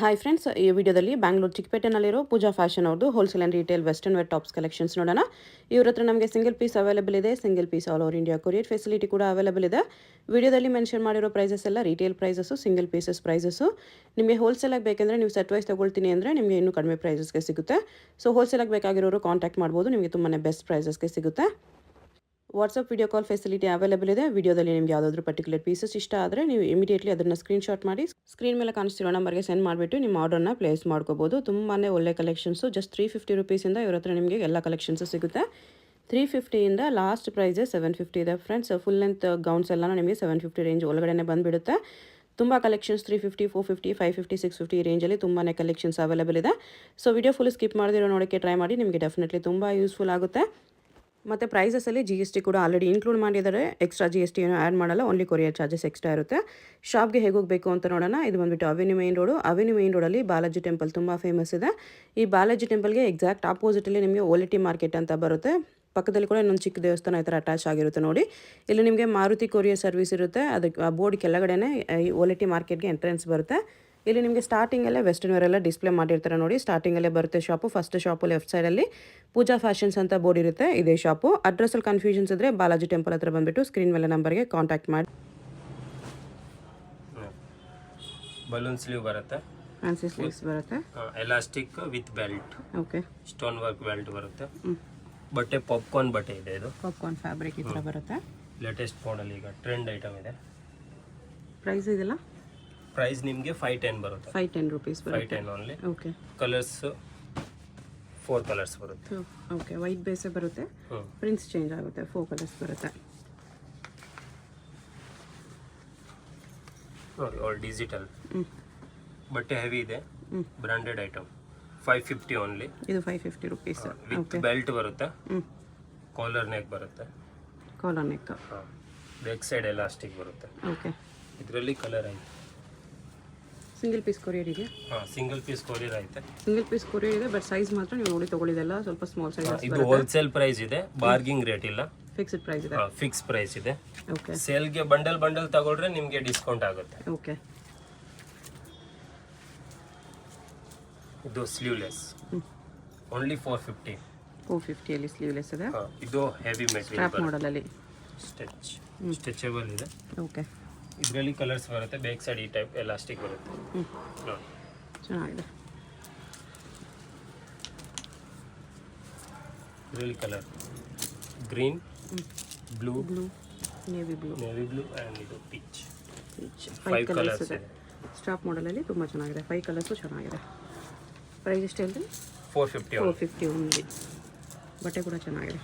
Hi friends, ಈ ವಿಡಿಯೋದಲ್ಲಿ ಬ್ಯಾಂಗ್ಳೂರು ಚಿಕ್ಕಪೇಟೆನಲ್ಲಿರೋ ಪೂಜಾ ಫ್ಯಾಷನ್ ಅವ್ರದ್ದು wholesale and retail western wear tops collections ನೋಡೋಣ. ಇವ್ರ ಹತ್ರ ನಮಗೆ ಸಿಂಗಲ್ ಪೀಸ್ ಅವೈಲೇಬಲ್ ಇದೆ. Single piece all over India courier facility ಕೂಡ ಅವೈಲೇಬಲ್ ಇದೆ. ವಿಡಿಯೋದಲ್ಲಿ ಮೆನ್ಷನ್ ಮಾಡಿರೋ ಪ್ರೈಸಸ್ ಎಲ್ಲ retail prices, single pieces prices. ನಿಮಗೆ ಹೋಲ್ಸೇಲಾಗಿ ಬೇಕೆಂದರೆ ನೀವು ಸೆಟ್ ವೈಸ್ ತೊಗೊಳ್ತೀನಿ ಅಂದರೆ ನಿಮಗೆ ಇನ್ನೂ ಕಡಿಮೆ ಪ್ರೈಸಸ್ಗೆ ಸಿಗುತ್ತೆ. ಸೊ ಹೋಲ್ಸೇಲಾಗಿ ಬೇಕಾಗಿರೋರು ಕಾಂಟ್ಯಾಕ್ಟ್ ಮಾಡ್ಬೋದು, ನಿಮಗೆ ತುಂಬಾ ಬೆಸ್ಟ್ ಪ್ರೈಸಸ್ಗೆ ಸಿಗುತ್ತೆ. WhatsApp video call facility available ಇದೆ. ವಿಡಿಯೋದಲ್ಲಿ ನಿಮಗೆ ಯಾವುದಾದ್ರೂ ಪರ್ಟಿಕ್ಯುಲರ್ ಪೀಸಸ್ ಇಷ್ಟ ಆದರೆ ನೀವು ಇಮಿಡಿಯೇಟ್ಲಿ ಅದನ್ನು ಸ್ಕ್ರೀನ್ಶಾಟ್ ಮಾಡಿ ಸ್ಕ್ರೀನ್ ಮೇಲೆ ಕಾಣಿಸ್ತಿರೋ ನಂಬರ್ಗೆ ಸೆಂಡ್ ಮಾಡಿಬಿಟ್ಟು ನಿಮ್ಮ ಆರ್ಡರ್ನ ಪ್ಲೇಸ್ ಮಾಡ್ಕೋಬೋದು. ತುಂಬಾ ಒಳ್ಳೆ ಕಲೆಕ್ಷನ್ಸು. ಜಸ್ಟ್ 350 ರುಪೀಸಿಂದ ಇವ್ರ ಹತ್ರ ನಿಮಗೆ ಎಲ್ಲ ಕಲೆಕ್ಷನ್ಸು ಸಿಗುತ್ತೆ. 350ಇಂದ ಲಾಸ್ಟ್ ಪ್ರೈಸೇ 750 ಇದೆ ಫ್ರೆಂಡ್ಸ್. ಫುಲ್ ಲೆಂತ್ ಗೌನ್ಸ್ ಎಲ್ಲ ನಿಮಗೆ 750 ರೇಂಜ್ ಒಳಗಡೆ ಬಂದುಬಿಡುತ್ತೆ. ತುಂಬ ಕಲೆಕ್ಷನ್ಸ್ 350, 450, 550, 650 ಈ ರೇಂಜಲ್ಲಿ ತುಂಬಾ ಕಲೆಕ್ಷನ್ಸ್ ಅವೈಲೇಬಲ್ ಇದೆ. ಸೊ ವಿಡಿಯೋ ಫುಲ್ ಸ್ಕಿಪ್ ಮಾಡಿದಿರೋ ನೋಡೋಕ್ಕೆ ಟ್ರೈ ಮಾಡಿ, ನಿಮಗೆ ಡೆಫಿನೆಟ್ಲಿ ತುಂಬ ಯೂಸ್ಫುಲ್ ಆಗುತ್ತೆ. ಮತ್ತು ಪ್ರೈಸಸಲ್ಲಿ GST ಕೂಡ ಆಲ್ರೆಡಿ ಇನ್ಕ್ಲೂಡ್ ಮಾಡಿದ್ದಾರೆ. ಎಕ್ಸ್ಟ್ರಾ GST ಏನೂ ಆ್ಯಡ್ ಮಾಡಲ್ಲ, ಓನ್ಲಿ ಕೊರಿಯರ್ ಚಾರ್ಜಸ್ ಎಕ್ಸ್ಟ್ರಾ ಇರುತ್ತೆ. ಶಾಪ್ಗೆ ಹೇಗೆ ಹೋಗಬೇಕು ಅಂತ ನೋಡೋಣ. ಇದು ಬಂದುಬಿಟ್ಟು avenue main road. Avenue main ರೋಡಲ್ಲಿ ಬಾಲಾಜಿ ಟೆಂಪಲ್ ತುಂಬ ಫೇಮಸ್ ಇದೆ. ಈ ಬಾಲಾಜಿ ಟೆಂಪಲ್ಗೆ ಎಕ್ಸಾಕ್ಟ್ ಆಪೋಸಿಟಲ್ಲಿ ನಿಮಗೆ ಓಲಿಟಿ ಮಾರ್ಕೆಟ್ ಅಂತ ಬರುತ್ತೆ. ಪಕ್ಕದಲ್ಲಿ ಕೂಡ ಇನ್ನೊಂದು ಚಿಕ್ಕ ದೇವಸ್ಥಾನ ಈ ಥರ ಅಟ್ಯಾಚ್ ಆಗಿರುತ್ತೆ ನೋಡಿ. ಇಲ್ಲಿ ನಿಮಗೆ ಮಾರುತಿ ಕೊರಿಯರ್ ಸರ್ವಿಸ್ ಇರುತ್ತೆ. ಅದಕ್ಕೆ ಆ ಬೋರ್ಡ್ ಕೆಳಗಡೆನೇ ಈ ಓಲಿಟಿ ಮಾರ್ಕೆಟ್ಗೆ ಎಂಟ್ರೆನ್ಸ್ ಬರುತ್ತೆ. ಇಲ್ಲಿ ನಿಮಗೆ ಸ್ಟಾರ್ಟಿಂಗಲ್ಲೇ ವೆಸ್ಟರ್ನ್ ವೇರ್ ಎಲ್ಲ ಡಿಸ್ಪ್ಲೇ ಮಾಡಿರ್ತಾರೆ ನೋಡಿ. ಸ್ಟಾರ್ಟಿಂಗಲ್ಲೇ ಬರುತ್ತೆ ಶಾಪು. ಫಸ್ಟ್ ಶಾಪು ಲೆಫ್ಟ್ ಸೈಡಲ್ಲಿ ಪೂಜಾ ಫ್ಯಾಷನ್ಸ್ ಅಂತ ಬೋರ್ಡ್ ಇರುತ್ತೆ, ಇದೇ ಶಾಪು. ಅಡ್ರೆಸ್ಸಲ್ಲಿ ಕನ್ಫ್ಯೂಷನ್ಸ್ ಇದ್ದರೆ ಬಾಲಾಜಿ ಟೆಂಪಲ್ ಹತ್ರ ಬಂದುಬಿಟ್ಟು ಸ್ಕ್ರೀನ್ ಮೇಲೆ ನಂಬರ್ಗೆ ಕಾಂಟ್ಯಾಕ್ಟ್ ಮಾಡಿ. ಬಲೂನ್ ಸ್ಲೀವ್ ಬರುತ್ತೆ, ಫ್ಯಾನ್ಸಿ ಸ್ಲೀವ್ಸ್ ಬರುತ್ತೆ, elastic with belt, okay, stone work belt ಬರುತ್ತೆ. ಬಟ್ಟೆ ಪಾಪ್ಕಾರ್ನ್ ಬಟ್ಟೆ ಇದೆ. ಇದು ಪಾಪ್ಕಾರ್ನ್ ಫ್ಯಾಬ್ರಿಕ್ ಈ ಥರ ಬರುತ್ತೆ. ಲೇಟೆಸ್ಟ್ ಮಾಡೆಲ್, ಈಗ ಟ್ರೆಂಡ್ ಐಟಮ್ ಇದೆ. ಪ್ರೈಸ್ ಇದೆಲ್ಲ ಪ್ರೈಸ್ ನಿಮಗೆ 510 ಬರುತ್ತೆ. 510 ರುಪೀಸ್ ಬರುತ್ತೆ. 510 ಓನ್ಲಿ. ಓಕೆ, ಕಲರ್ಸ್ 4 ಕಲರ್ಸ್ ಬರುತ್ತೆ. ಓಕೆ, ವೈಟ್ ಬೇಸೇ ಬರುತ್ತೆ, ಪ್ರಿಂಟ್ಸ್ ಚೇಂಜ್ ಆಗುತ್ತೆ. 4 ಕಲರ್ಸ್ ಬರುತ್ತೆ ನೋಡಿ. ಆಲ್ ಡಿಜಿಟಲ್ ಬಟ್ಟೆ ಹೆವಿ ಇದೆ, ಬ್ರಾಂಡೆಡ್ ಐಟಮ್. 550 ಓನ್ಲಿ. ಇದು 550 ರುಪೀಸ್ ವಿತ್ ಬೆಲ್ಟ್ ಬರುತ್ತೆ. ಕಾಲರ್ ನೆಕ್ ಬರುತ್ತೆ. Collar neck, back side elastic ಬರುತ್ತೆ. ಓಕೆ. ಇದರಲ್ಲಿ ಕಲರ್ ಐತೆ. ಸಿಂಗಲ್ ಪೀಸ್ ಕೊರಿಯರ್ ಇದೆ. ಸಿಂಗಲ್ ಪೀಸ್ ಕೊರಿಯರ್ ಐತೆ. ಸಿಂಗಲ್ ಪೀಸ್ ಕೊರಿಯರ್ ಇದೆ, ಬಟ್ ಸೈಜ್ ಮಾತ್ರ ನೀವು ನೋಡಿ ತಗೊಳ್ಳಿದೆಲ್ಲ ಸ್ವಲ್ಪ ಸ್ಮಾಲ್ ಸೈಜ್. ಇದು ಹೋಲ್ಸೇಲ್ ಪ್ರೈಸ್ ಇದೆ, ಬಾರ್ಗಿಂಗ್ ರೇಟ್ ಇಲ್ಲ, ಫಿಕ್ಸ್ಡ್ ಪ್ರೈಸ್ ಇದೆ. ಫಿಕ್ಸ್ ಪ್ರೈಸ್ ಇದೆ. ಓಕೆ, ಸೇಲ್ಗೆ ಬಂಡಲ್ ತಗೊಳ್ರೆ ನಿಮಗೆ ಡಿಸ್ಕೌಂಟ್ ಆಗುತ್ತೆ. ಓಕೆ. ಇದು ಸ್ಲೀವ್ಲೆಸ್, ಓನ್ಲಿ 450. 450 ಅಲ್ಲಿ ಸ್ಲೀವ್ಲೆಸ್ ಇದೆ. ಇದು ಹೆವಿ ಮೆಟೀರಿಯಲ್, ಸ್ಟ್ರಾಪ್ ಮಾಡೆಲ್ ಅಲ್ಲಿ ಸ್ಟ್ರೆಚಬಲ್ ಇದೆ. ಓಕೆ. ಇದರಲ್ಲಿ ಕಲರ್ಸ್ ಬರುತ್ತೆ. ಬ್ಯಾಕ್ ಸೈಡ್ ಈ ಟೈಪ್ ಎಲಾಸ್ಟಿಕ್ ಬರುತ್ತೆ ನೋಡಿ, ಚೆನ್ನಾಗಿದೆ. ಇದರಲ್ಲಿ colour green, blue, navy blue and ಇದು ಪೀಚ್. 5 ಕಲರ್ಸ್ ಇದೆ. ಸ್ಟ್ರಾಪ್ ಮಾಡೆಲ್ ಅಲ್ಲಿ ತುಂಬ ಚೆನ್ನಾಗಿದೆ. 5 ಕಲರ್ಸು ಚೆನ್ನಾಗಿದೆ. ಪ್ರೈಸ್ ಎಷ್ಟು ಹೇಳ್ತೀನಿ? 450 ಓನ್ಲಿ. ಬಟ್ಟೆ ಕೂಡ ಚೆನ್ನಾಗಿದೆ.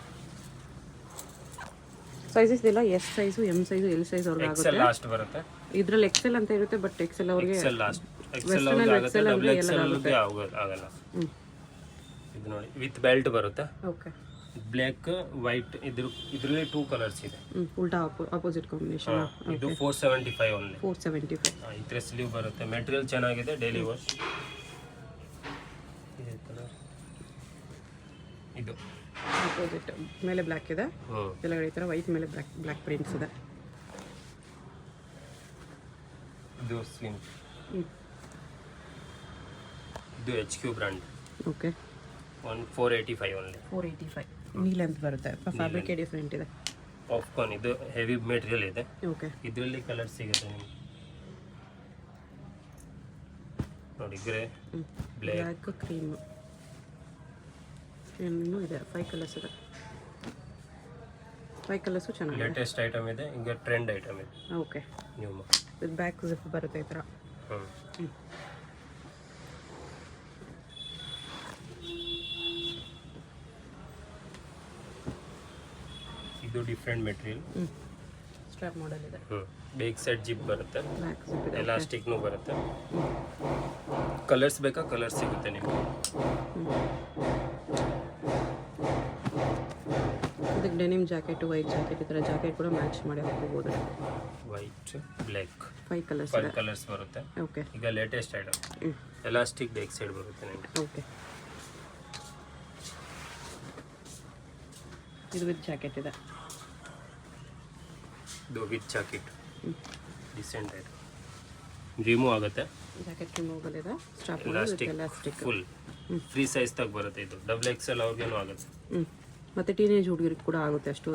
ಸೈಜಸ್ ಇಲ್ಲ, S size, M size, L size ಅವ್ರಿಗೆ ಆಗುತ್ತೆ. ಲಾಸ್ಟ್ ಬರುತ್ತೆ. ಇದರಲ್ಲಿ ಎಕ್ಸೆಲ್ ಅಂತ ಇರುತ್ತೆ, ಬಟ್ ಎಕ್ಸೆಲ್ ಅವ್ರಿಗೆ ಲಾಸ್ಟ್ ಆಗಲ್ಲ. ಇದು ನೋಡಿ, ವಿತ್ ಬೆಲ್ಟ್ ಬರುತ್ತೆ. ಓಕೆ. ಬ್ಲ್ಯಾಕ್, ವೈಟ್, ಇದರಲ್ಲಿ 2 ಕಲರ್ಸ್ ಇದೆ. ಉಲ್ಟಾ ಆಪೋಸಿಟ್ ಕಾಂಬಿನೇಷನ್. ಇದು 475 ಓನ್ಲಿ. 475. ಇದ್ರ ಸ್ಲೀವ್ ಬರುತ್ತೆ. ಮೆಟೀರಿಯಲ್ ಚೆನ್ನಾಗಿದೆ, ಡೈಲಿ ವಾಶ್. ಇದು ಆಪೋಸಿಟ್ ಮೇಲೆ ಬ್ಲ್ಯಾಕ್ ಇದೆ, ಕೆಳಗಡೆ ಈ ಥರ ವೈಟ್ ಮೇಲೆ ಬ್ಲ್ಯಾಕ್ ಪ್ರಿಂಟ್ಸ್ ಇದೆ. ಇದು ಸ್ಲಿಮ್, ಇದು HQ ಬ್ರ್ಯಾಂಡ್. ಓಕೆ. 485 ಓನ್ಲಿ. 485 ನೀ ಲೆಂತ್ ಬರುತ್ತೆ. ಫ್ಯಾಬ್ರಿಕ್ ಡಿಫ್ರೆಂಟ್ ಇದೆ. ಪಾಪ್ಕಾರ್ನ್, ಇದು ಹೆವಿ ಮೆಟೀರಿಯಲ್ ಇದೆ. ಓಕೆ. ಇದರಲ್ಲಿ ಕಲರ್ ಸಿಗುತ್ತೆ ನಿಮಗೆ ನೋಡಿ. ಗ್ರೇ, ಬ್ಲ್ಯಾಕ್, ಕ್ರೀಮ್ ಇನ್ನೂ ಇದೆ. 5 ಕಲರ್ಸ್ ಇದೆ. 5 ಕಲರ್ಸು ಚೆನ್ನಾಗಿದೆ. ಲೇಟೆಸ್ಟ್ ಐಟಮ್ ಇದೆ, ಈಗ ಟ್ರೆಂಡ್ ಐಟಮ್ ಇದೆ. Okay. New with back zip ಬರುತ್ತೆ ಈ ಥರ. ಇದು ಡಿಫ್ರೆಂಟ್ ಮೆಟೀರಿಯಲ್. ಸ್ಟ್ರಾಪ್ ಮಾಡೆಲ್ ಇದೆ. ಬ್ಯಾಕ್ ಸೈಡ್ ಜಿಪ್ ಬರುತ್ತೆ, ಬ್ಯಾಕ್ ಜಿಪ್ ಇದೆ. ಎಲಾಸ್ಟಿಕ್ನು ಬರುತ್ತೆ. ಕಲರ್ಸ್ ಬೇಕಾ, ಕಲರ್ಸ್ ಸಿಗುತ್ತೆ ನಿಮಗೆ. ಇದಕ್ಕೆ ಡೆನಿಮ್ ಜಾಕೆಟ್, ವೈಟ್ ಜಾಕೆಟ್, ಈ ಥರ ಜಾಕೆಟ್ ಕೂಡ ಮ್ಯಾಚ್ ಮಾಡಿ ಹಾಕೋಬೋದು. ವೈಟ್, ಬ್ಲ್ಯಾಕ್, 5 ಕಲರ್ಸ್ 5 ಕಲರ್ಸ್ ಬರುತ್ತೆ. ಓಕೆ. ಈಗ latest item, elastic back side ಬರುತ್ತೆ ನಿಮಗೆ. ಓಕೆ. ಇದು ವಿತ್ ಜಾಕೆಟ್ ಇದೆ. ಇದು with jacket, decent item. Remove ಆಗುತ್ತೆ, ಜಾಕೆಟ್ ರಿಮೂವಲ್ ಇದೆ, strap elastic elastic. Full free size ತಗ ಬರುತ್ತೆ. ಇದು ಡಬಲ್ ಎಕ್ಸೆಲ್ ಅವ್ರಿಗೇನು ಆಗುತ್ತೆ. ಮತ್ತು ಟೀನೇಜ್ ಹುಡುಗರಿಗೆ ಕೂಡ ಆಗುತ್ತೆ, ಅಷ್ಟು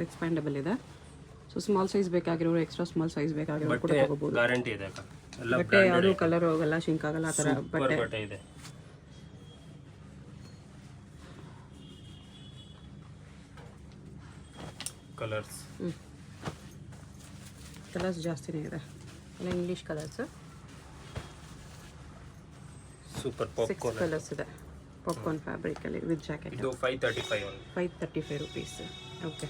ಎಕ್ಸ್ಪ್ಯಾಂಡಬಲ್ ಇದೆ. ಸೊ ಸ್ಮಾಲ್ ಸೈಜ್ ಬೇಕಾಗಿರೋರು, ಎಕ್ಸ್ಟ್ರಾ ಸ್ಮಾಲ್ ಸೈಜ್ ಬೇಕಾಗಿರೋರು ಕೂಡ ಬಟ್ಟೆ ತಗೋಬೋದು. ಗ್ಯಾರಂಟಿ ಇದೆ ಅಕ್ಕ, ಎಲ್ಲ ಬಟ್ಟೆ ಯಾವುದು ಕಲರ್ ಹೋಗಲ್ಲ, ಶಿಂಕ್ ಆಗಲ್ಲ, ಆ ಥರ ಸೂಪರ್ ಬಟ್ಟೆ ಇದೆ. ಕಲರ್ಸ್ ಕಲರ್ಸ್ ಜಾಸ್ತಿನೇ ಇದೆ, ಎಲ್ಲ English colours. Super 6 popcorn. Colours ಇದೆ ಪಾಪ್ಕಾರ್ನ್ ಫ್ಯಾಬ್ರಿಕಲ್ಲಿ ವಿತ್ ಜಾಕೆಟ್. ಇದು 535 ಓನ್ಲಿ. 535 ರುಪೀಸ್. ಓಕೆ,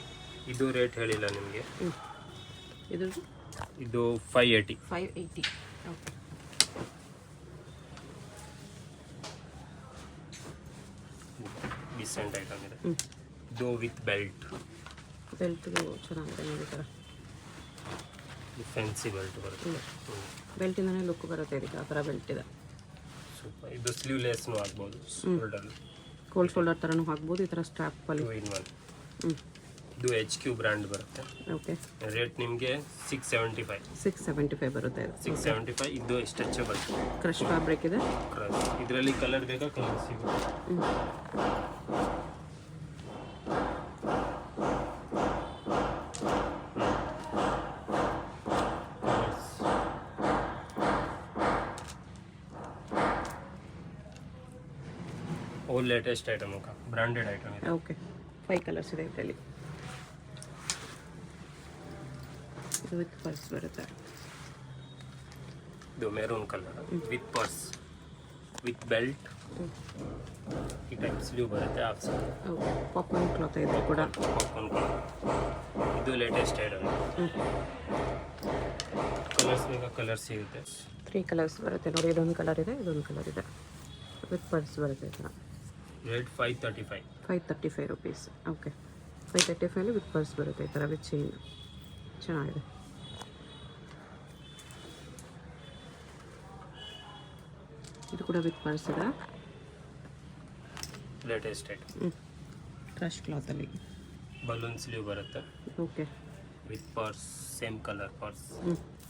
ಇದು ರೇಟ್ ಹೇಳಿಲ್ಲ ನಿಮಗೆ. ಇದು ಇದು 580. 580. ಓಕೆ, ಡಿಸೆಂಟ್ ಐಟಮ್ ಇದೆ. ಇದು ವಿತ್ ಬೆಲ್ಟ್, ಬೆಲ್ಟ್ದು ಚೆನ್ನಾಗಿದೆ ನೋಡಿ, ಥರ ಫ್ಯಾನ್ಸಿ ಬೆಲ್ಟ್ ಬರುತ್ತೆ. ಬೆಲ್ಟಿಂದನೇ ಲುಕ್ ಬರುತ್ತೆ ಇದಕ್ಕೆ, ಆ ಥರ ಬೆಲ್ಟ್ ಇದೆ. ಸೂಪರ್. ಇದು ಸ್ಲೀವ್ಲೆಸ್ನು ಆಗ್ಬೋದು, ಶೋಲ್ಡರ್ ಕೋಲ್ಡ್ ಶೋಲ್ಡರ್ ಥರನೂ ಹಾಕ್ಬೋದು, ಈ ಥರ ಸ್ಟ್ರಾಪಲ್ಲಿ. 2 in 1. ಇದು HQ ಬ್ರ್ಯಾಂಡ್ ಬರುತ್ತೆ. ಓಕೆ, ರೇಟ್ ನಿಮಗೆ 675. 675 ಬರುತ್ತೆ ಇದು. 675. ಇದು ಸ್ಟ್ರೆಚಬಲ್ ಕ್ರಶ್ ಫ್ಯಾಬ್ರಿಕ್ ಇದೆ. ಇದರಲ್ಲಿ ಕಲರ್ ಬೇಕಾ, ಕಲರ್ ಸಿಗುತ್ತೆ. ಓಲ್ ಲೇಟೆಸ್ಟ್ ಐಟಮ್ ಅಕ್ಕ, ಬ್ರಾಂಡೆಡ್ ಐಟಮ್ ಇದೆ. ಓಕೆ, 5 ಕಲರ್ಸ್ ಇದೆ ಇದರಲ್ಲಿ. ಇದು ವಿತ್ ಪರ್ಸ್ ಬರುತ್ತೆ. ಇದು maroon colour with purse with belt. ಈ ಟೈಪ್ ಸ್ಲೀವ್ ಬರುತ್ತೆ, half sleeve. Okay, popcorn cloth ಇದೆ ಕೂಡ. Popcorn colour. ಇದು ಲೇಟೆಸ್ಟ್ ಐಟಮ್. ಕಲರ್ಸ್ ಬೇಕಾ, ಕಲರ್ ಸಿಗುತ್ತೆ. 3 ಕಲರ್ಸ್ ಬರುತ್ತೆ ನೋಡಿ, ಇದೊಂದು ಕಲರ್ ಇದೆ, ಇದೊಂದು ಕಲರ್ ಇದೆ, ವಿತ್ ಪರ್ಸ್ ಬರುತ್ತೆ ಈ ಥರ. Rate 535. 535 rupees. Okay, 535 with purse ಬರುತ್ತೆ ಈ ಥರ, ವಿತ್ ಚೈನ್. ಚೆನ್ನಾಗಿದೆ. ಇದು ಕೂಡ ವಿತ್ ಪರ್ಸ್ ಇದೆ. Latest item. ಕ್ರಶ್ ಕ್ಲಾತಲ್ಲಿ ಬಲೂನ್ ಸ್ಲೀವ್ ಬರುತ್ತೆ. Okay, with purse, same colour purse,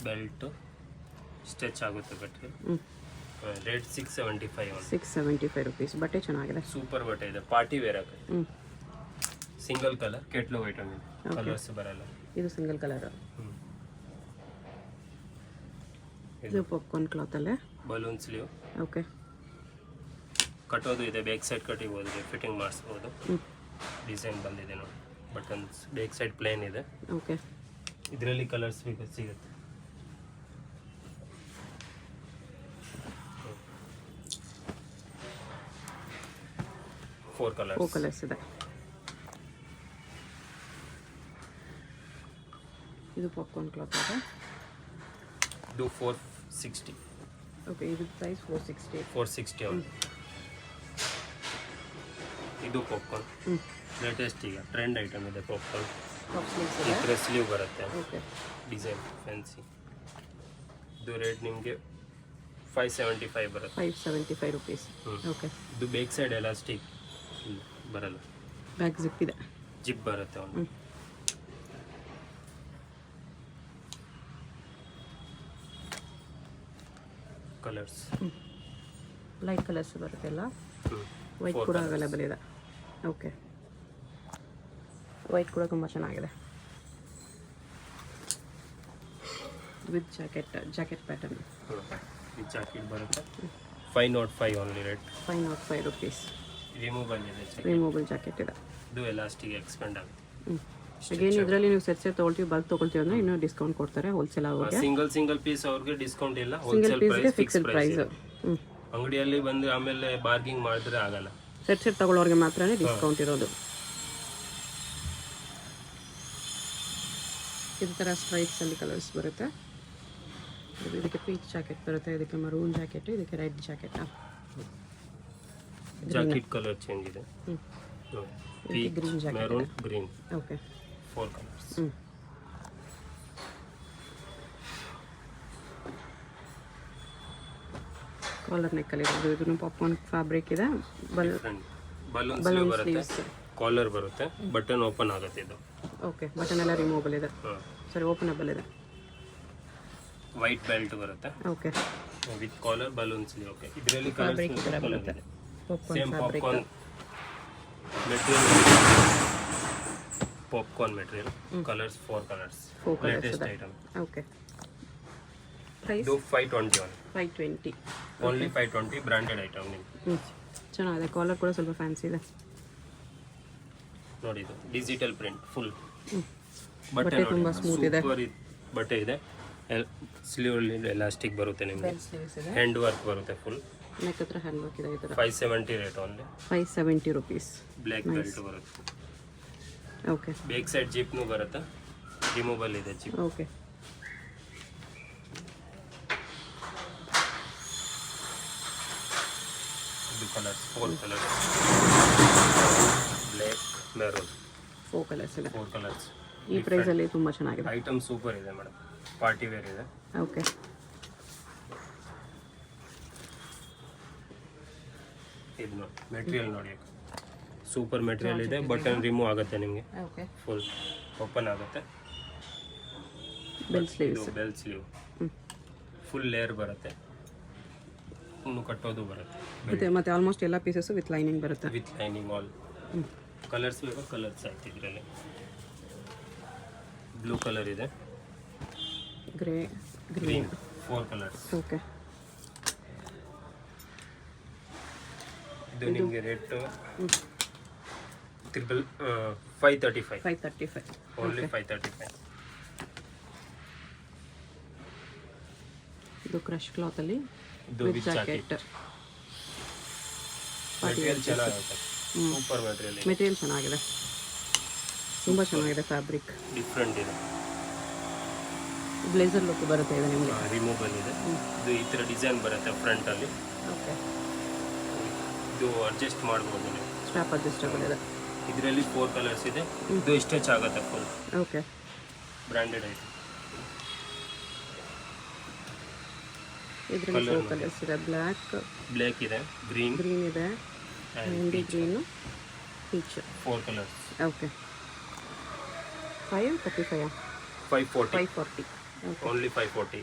belt stretch ಆಗುತ್ತೆ ಬಟ್ಟೆ. ರೇಟ್ 675. 675 ರುಪೀಸ್. ಬಟ್ಟೆ ಚೆನ್ನಾಗಿದೆ, ಸೂಪರ್ ಬಟ್ಟೆ ಇದೆ, ಪಾರ್ಟಿ ವೇರ್ ಆಗುತ್ತೆ. ಸಿಂಗಲ್ ಕಲರ್ ಕೆಟ್ಲು ಐಟಮ್ ಇದೆ, ಕಲರ್ಸ್ ಬರಲ್ಲ. ಇದು ಸಿಂಗಲ್ ಕಲರ್. ಇದು ಪಾಪ್ಕಾರ್ನ್ ಕ್ಲಾತಲ್ಲೇ ಬಲೂನ್ ಸ್ಲೀವ್. ಓಕೆ, ಕಟ್ಟೋದು ಇದೆ, ಬ್ಯಾಕ್ ಸೈಡ್ ಕಟ್ಟಿಬೋದು, ಫಿಟ್ಟಿಂಗ್ ಮಾಡಿಸ್ಬೋದು. ಡಿಸೈನ್ ಬಂದಿದೆ ನೋಡಿ, ಬಟನ್ಸ್ ಬ್ಯಾಕ್ ಸೈಡ್ ಪ್ಲೇನ್ ಇದೆ. ಓಕೆ, ಇದರಲ್ಲಿ ಕಲರ್ಸ್ ಬೇಕು ಸಿಗುತ್ತೆ. ಫೋರ್ ಕಲರ್ಸ್ ಇದೆ. ಇದು ಪಾಪ್ಕಾರ್ನ್ ಕ್ಲಾತ್ ಇದೆ. ಇದು 460. ಓಕೆ, ಇದು ಪ್ರೈಸ್ 460. 460 ಅವನು. ಇದು ಪಾಪ್ಕಾರ್ನ್ ಲೇಟೆಸ್ಟ್ ಈಗ ಟ್ರೆಂಡ್ ಐಟಮ್ ಇದೆ. ಪಾಪ್ಕಾರ್ನ್ ಟಾಪ್ ಸ್ಲೀವ್ಸ್ ಈ ಇದೆ. ಥರ ಸ್ಲೀವ್ ಬರುತ್ತೆ, ಓಕೆ, ಡಿಸೈನ್ ಫ್ಯಾನ್ಸಿ. ಇದು ರೇಟ್ ನಿಮಗೆ 575 ಬರುತ್ತೆ. 575 ರುಪೀಸ್. ಓಕೆ, ಇದು ಬೇಕ್ ಸೈಡ್ ಎಲಾಸ್ಟಿಕ್ ಬರಲ್ಲ, ಬ್ಯಾಕ್ ಜಿಪ್ ಇದೆ, ಜಿಪ್ ಬರುತ್ತೆ ಅವನು. ಕಲರ್ಸ್ ಲೈಟ್ ಕಲರ್ಸ್ ಬರುತ್ತೆ ಎಲ್ಲ. ವೈಟ್ ಕೂಡ ಅವೈಲೇಬಲ್ ಇದೆ. ಓಕೆ, ವೈಟ್ ಕೂಡ ತುಂಬ ಚೆನ್ನಾಗಿದೆ, ವಿತ್ ಜಾಕೆಟ್ ಪ್ಯಾಟರ್ನ್. ಈ ಜಾಕೆಟ್ ಬರುತ್ತೆ 505 ಓನ್ಲಿ. Rate 505 rupees. ರಿಮೂವಲ್ ಇದೆ, ರಿಮೂವಬಲ್ ಜಾಕೆಟ್ ಇದೆ. ಇದು ಎಲಾಸ್ಟಿಕ್ ಎಕ್ಸ್ಪೆಂಡ್ ಆಗುತ್ತೆ. ಅಗೇನ್ ಇದರಲ್ಲಿ ನೀವು ಸೆಟ್ ತೊಗೊಳ್ತೀವಿ, ಬಲ್ಕ್ ತೊಗೊಳ್ತೀವಿ ಅಂದರೆ ಇನ್ನೂ ಡಿಸ್ಕೌಂಟ್ ಕೊಡ್ತಾರೆ ಹೋಲ್ಸೇಲ್ ಅವ್ರಿಗೆ. ಸಿಂಗಲ್ ಪೀಸ್ ಅವ್ರಿಗೆ ಡಿಸ್ಕೌಂಟ್ ಇಲ್ಲ, ಸಿಂಗಲ್ ಹೋಲ್ಸೇಲ್ ಪೀಸ್ಗೆ ಪ್ರೈಸ್ ಫಿಕ್ಸ್ಡ್ ಪ್ರೈಸ್. ಅಂಗಡಿಯಲ್ಲಿ ಬಂದು ಆಮೇಲೆ ಬಾರ್ಗಿಂಗ್ ಮಾಡಿದ್ರೆ ಆಗಲ್ಲ. ಸೆಟ್ ತಗೊಳ್ಳೋರಿಗೆ ಮಾತ್ರನೇ ಡಿಸ್ಕೌಂಟ್ ಇರೋದು. ಈ ಥರ ಸ್ಟ್ರೈಪ್ಸಲ್ಲಿ ಕಲರ್ಸ್ ಬರುತ್ತೆ. ಇದಕ್ಕೆ ಪೀಚ್ ಜಾಕೆಟ್ ಬರುತ್ತೆ, ಇದಕ್ಕೆ ಮರೂನ್ ಜಾಕೆಟ್, ಇದಕ್ಕೆ red jacket. Jacket colour change ಇದೆ. Peach, green jacket, maroon, green, okay, 4 colours. Collar ನೆಕ್ಕಲ್ಲಿ ಇರೋದು. ಇದನ್ನು ಪಾಪ್ಕಾರ್ನ್ ಫ್ಯಾಬ್ರಿಕ್ ಇದೆ. ಬಲೂನ್ ಸ್ಲೀವ್ ಬರುತ್ತೆ, ಕಾಲರ್ ಬರುತ್ತೆ, ಬಟನ್ ಓಪನ್ ಆಗುತ್ತೆ ಇದು. ಓಕೆ, ಬಟನ್ ಎಲ್ಲ ರಿಮೂವಬಲ್ ಇದೆ. ಸರಿ, ಓಪನಬಲ್ ಇದೆ. ವೈಟ್ ಬೆಲ್ಟ್ ಬರುತ್ತೆ okay with collar balloon sleeve. Okay ಇದರಲ್ಲಿ ಫ್ಯಾಬ್ರಿಕ್ ಥರ ಕಲರ್ ಬರುತ್ತೆ. ಇದೆ. Popcorn same fabric. Popcorn material, popcorn material. Colours 4 colours, 4 colours latest ಇದೆ. ಐಟಮ್. ಓಕೆ ಪ್ರೈಸ್ ಇದು 521, 520. ಓನ್ಲಿ 520. ಬ್ರಾಂಡೆಡ್ ಐಟಮ್ ನಿಮ್ಗೆ. ಚೆನ್ನಾಗಿದೆ. ಕಾಲರ್ ಕೂಡ ಸ್ವಲ್ಪ ಫ್ಯಾನ್ಸಿ ಇದೆ ನೋಡಿ. ಇದು ಡಿಜಿಟಲ್ ಪ್ರಿಂಟ್ ಫುಲ್ ಬಟ್ಟೆ ತುಂಬಾ ಸ್ಮೂತ್ ಇದೆ. ಸೂಪರ್ ಬಟ್ಟೆ ಇದೆ. ಸ್ಲೀವ್ ಎಲಾಸ್ಟಿಕ್ ಬರುತ್ತೆ ನಿಮಗೆ. ಬೆಲ್ ಸ್ಲೀವ್ಸ್ ಇದೆ. ಹ್ಯಾಂಡ್ ವರ್ಕ್ ಬರುತ್ತೆ ಫುಲ್. ನೆಕ್ ಹತ್ರ ಹ್ಯಾಂಡ್ ವರ್ಕ್ ಇದೆ. ಈ ಥರ 570 rate only. 570 rupees. Black belt ಬರುತ್ತೆ. ಓಕೆ ಬ್ಯಾಕ್ ಸೈಡ್ ಜಿಪ್ನು ಬರುತ್ತೆ. ರಿಮೂವಲ್ ಇದೆ ಜಿಪ್. ಓಕೆ ಇದು colours 4 colours, black, maroon, 4 colours ಇದೆ. 4 ಕಲರ್ಸ್. ಈ ಪ್ರೈಸಲ್ಲಿ ತುಂಬ ಚೆನ್ನಾಗಿದೆ. ಐಟಮ್ ಸೂಪರ್ ಇದೆ ಮೇಡಮ್. ಪಾರ್ಟಿ ವೇರ್ ಇದೆ. ಓಕೆ ಇದು ನೋಡಿ ಮೆಟೀರಿಯಲ್ ನೋಡಿ, ಸೂಪರ್ ಮೆಟೀರಿಯಲ್ ಇದೆ. ಬಟನ್ ರಿಮೂವ್ ಆಗುತ್ತೆ ನಿಮಗೆ. ಓಕೆ ಫುಲ್ ಓಪನ್ ಆಗುತ್ತೆ. ಬೆಲ್ ಇದು sleeves. Bell sleeve full layer ಬರುತ್ತೆ. ಇನ್ನು ಕಟ್ಟೋದು ಬರುತ್ತೆ ಮತ್ತೆ ಆಲ್ಮೋಸ್ಟ್ ಎಲ್ಲ ಪೀಸಸ್ ವಿತ್ ಲೈನಿಂಗ್ ಬರುತ್ತೆ. With lining all. ಕಲರ್ಸ್ ಬೇಕಾ ಕಲರ್ಸ್ ಆಯ್ತು. ಇದರಲ್ಲಿ ಬ್ಲೂ ಕಲರ್ ಇದೆ, ಗ್ರೇ, ಗ್ರೀನ್, 4 ಕಲರ್ಸ್. ಓಕೆ ಇದು ನಿಮಗೆ ರೇಟ್ 535, 535. ಓನ್ಲಿ 535. ಇದು ಕ್ರಶ್ ಕ್ಲಾತಲ್ಲಿ ಇದು with with jacket. Jacket. Material ಚೆನ್ನಾಗಿರುತ್ತೆ. ಸೂಪರ್ ಮೆಟೀರಿಯಲ್ ಇದೆ. ಮೆಟೀರಿಯಲ್ ಚೆನ್ನಾಗಿದೆ, ತುಂಬ ಚೆನ್ನಾಗಿದೆ. ಫ್ಯಾಬ್ರಿಕ್ ಡಿಫ್ರೆಂಟ್ ಇದೆ. ಬ್ಲೇಸರ್ ಲುಕ್ ಬರುತ್ತೆ ಇದು ನಿಮಗೆ. ರಿಮೂವಲ್ ಇದೆ. ಇದು ಈ ಥರ ಡಿಸೈನ್ ಬರುತ್ತೆ ಫ್ರಂಟ್ ಅಲ್ಲಿ. ಓಕೆ ಇದು ಅಡ್ಜಸ್ಟ್ ಮಾಡ್ಬೋದು ನೀವು. ಸ್ಟ್ರಾಪ್ ಅಡ್ಜಸ್ಟಬಲ್ ಇದೆ. ಇದರಲ್ಲಿ 4 ಕಲರ್ಸ್ ಇದೆ. ಇದು ಸ್ಟಿಚ್ ಆಗುತ್ತೆ ಫುಲ್. Okay branded item. ಇದರಲ್ಲಿ 4 ಕಲರ್ಸ್ ಇದೆ. ಬ್ಲ್ಯಾಕ್, ಬ್ಲ್ಯಾಕ್ ಇದೆ, ಗ್ರೀನ್, ಗ್ರೀನ್ ಇದೆ, mehndi green, peach. 4 colours. Okay 535. 540, 540 only 540.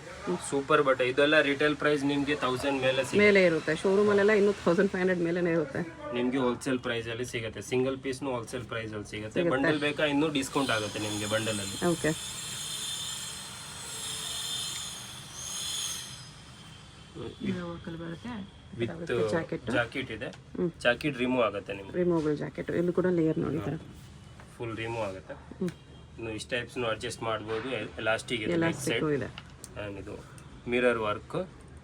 Super ಬಟ್ಟೆ. ಇದೆಲ್ಲ ರಿಟೇಲ್ ಪ್ರೈಸ್ ನಿಮಗೆ 1000 ಮೇಲೆ ಸಿಗುತ್ತೆ. ಮೇಲೆ ಇರುತ್ತೆ. ಶೋರೂಮಲ್ಲೆಲ್ಲ ಇನ್ನೂ 1500 ಮೇಲೇ ಇರುತ್ತೆ. ನಿಮಗೆ ಹೋಲ್ಸೇಲ್ ಪ್ರೈಸ್ ಅಲ್ಲಿ ಸಿಗುತ್ತೆ. ಸಿಂಗಲ್ ಪೀಸ್ನು ಹೋಲ್ಸೇಲ್ ಪ್ರೈಸ್ ಅಲ್ಲಿ ಸಿಗುತ್ತೆ. ಬಂಡಲ್ ಬೇಕಾ ಇನ್ನೂ ಡಿಸ್ಕೌಂಟ್ ಆಗುತ್ತೆ ನಿಮಗೆ ಬಂಡಲ್ ಅಲ್ಲಿ. ಓಕೆ ಬರುತ್ತೆ ವಿತ್ ಜಾಕೆಟ್. ಜಾಕೆಟ್ ಇದೆ. ಜಾಕೆಟ್ ರಿಮೂವ್ ಆಗುತ್ತೆ ನಿಮಗೆ. Removable jacket. ಇಲ್ಲಿ ಕೂಡ ಲೇಯರ್ ನೋಡಿ ಈ ಥರ ಫುಲ್ ರಿಮೂವ್ ಆಗುತ್ತೆ. ಇನ್ನು ಇಷ್ಟು ಟೈಪ್ಸ್ನು ಅಡ್ಜಸ್ಟ್ ಮಾಡ್ಬೋದು. ಎಲಾಸ್ಟಿಕ್ ಇದೆ, ಬ್ಯಾಕ್ ಸೈಡ್. ಎಲಾಸ್ಟಿಕ್ ಇದೆ. ಆ್ಯಂಡ್ ಇದು ಮಿರರ್ ವರ್ಕ್,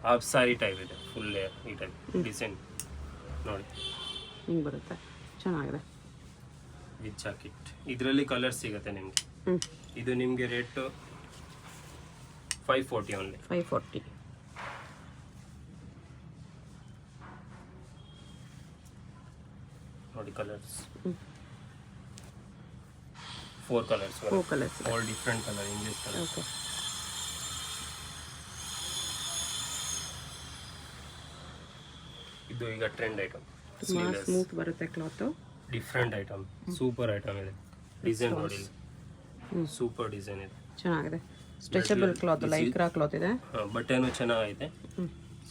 ಹಾಫ್ ಸಾರಿ ಟೈಪ್ ಇದೆ. ಫುಲ್ ಲೇಯರ್ ಈ ಟೈಪ್ ಡಿಸೈನ್ ನೋಡಿ. ಹಿಂಗೆ ಬರುತ್ತೆ, ಚೆನ್ನಾಗಿದೆ. With jacket. ಇದರಲ್ಲಿ ಕಲರ್ ಸಿಗುತ್ತೆ ನಿಮಗೆ. ಇದು ನಿಮಗೆ ರೇಟ್ 540 ಓನ್ಲಿ. 540. ನೋಡಿ colours 4 colours. 4 colours. All different colour, English colour. Okay ಇದು ಈಗ ಟ್ರೆಂಡ್ ಐಟಮ್. ತುಂಬ ಸ್ಮೂತ್ ಬರುತ್ತೆ cloth. Different item, super item ಇದೆ. ಡಿಸೈನ್ ನೋಡಿ, ಸೂಪರ್ ಡಿಸೈನ್ ಇದೆ. ಚೆನ್ನಾಗಿದೆ. ಸ್ಟ್ರೆಚಬಲ್ ಕ್ಲಾತ್, ಲೈಕ್ರಾ ಕ್ಲಾತ್ ಇದೆ. ಬಟ್ಟೆನೂ ಚೆನ್ನಾಗೈತೆ.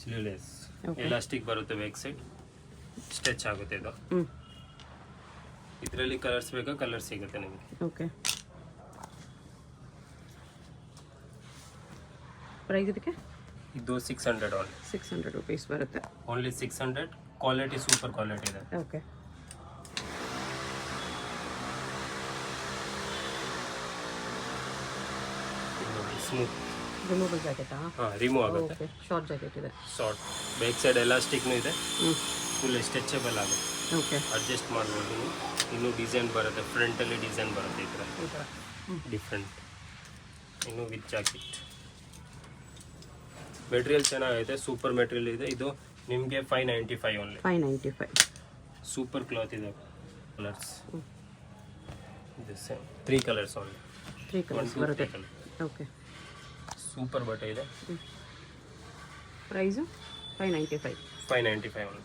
ಸ್ಲೀವ್ಲೆಸ್, ಎಲಾಸ್ಟಿಕ್ ಬರುತ್ತೆ ಬ್ಯಾಕ್ ಸೈಡ್. ಸ್ಟ್ರೆಚ್ ಆಗುತ್ತೆ ಇದು. ಇದರಲ್ಲಿ ಕಲರ್ಸ್ ಬೇಕಾ ಕಲರ್ ಸಿಗುತ್ತೆ ನಿಮಗೆ. ಓಕೆ ಪ್ರೈಸ್ ಇದಕ್ಕೆ ಇದು 600 ಓನ್ಲಿ. 600 rupees ಬರುತ್ತೆ. ಓನ್ಲಿ 600. ಕ್ವಾಲಿಟಿ ಸೂಪರ್ ಕ್ವಾಲಿಟಿ ಇದೆ. Okay smooth. ರಿಮೂವಲ್ ಜಾಕೆಟಾ? ಹಾಂ, ರಿಮೂವ್ ಆಗುತ್ತೆ. ಓಕೆ ಶಾರ್ಟ್ ಜಾಕೆಟ್ ಇದೆ. ಶಾರ್ಟ್. ಬ್ಯಾಕ್ ಸೈಡ್ ಎಲಾಸ್ಟಿಕ್ನು ಇದೆ. ಫುಲ್ ಸ್ಟ್ರೆಚಬಲ್ ಆಗುತ್ತೆ. ಓಕೆ ಅಡ್ಜಸ್ಟ್ ಮಾಡ್ಬೋದು ನೀವು. ಇನ್ನೂ ಡಿಸೈನ್ ಬರುತ್ತೆ. ಫ್ರಂಟಲ್ಲಿ ಡಿಸೈನ್ ಬರುತ್ತೆ ಈ ಥರ ಡಿಫ್ರೆಂಟ್. ಇನ್ನು ವಿತ್ ಜಾಕೆಟ್. ಮೆಟೀರಿಯಲ್ ಚೆನ್ನಾಗೈತೆ, ಸೂಪರ್ ಮೆಟೀರಿಯಲ್ ಇದೆ. ಇದು ನಿಮಗೆ 595 ಓನ್ಲಿ. 595. ಸೂಪರ್ ಕ್ಲಾತ್ ಇದೆ. ಕಲರ್ಸ್ ಇದು ಸೇಮ್ 3 ಕಲರ್ಸ್ ಓನ್ಲಿ. 3 ಕಲರ್ಸ್ ಬರುತ್ತೆ. ಓಕೆ ಸೂಪರ್ ಬಟ್ಟೆ ಇದೆ. ಪ್ರೈಸು 595. 595 ಓನ್ಲಿ.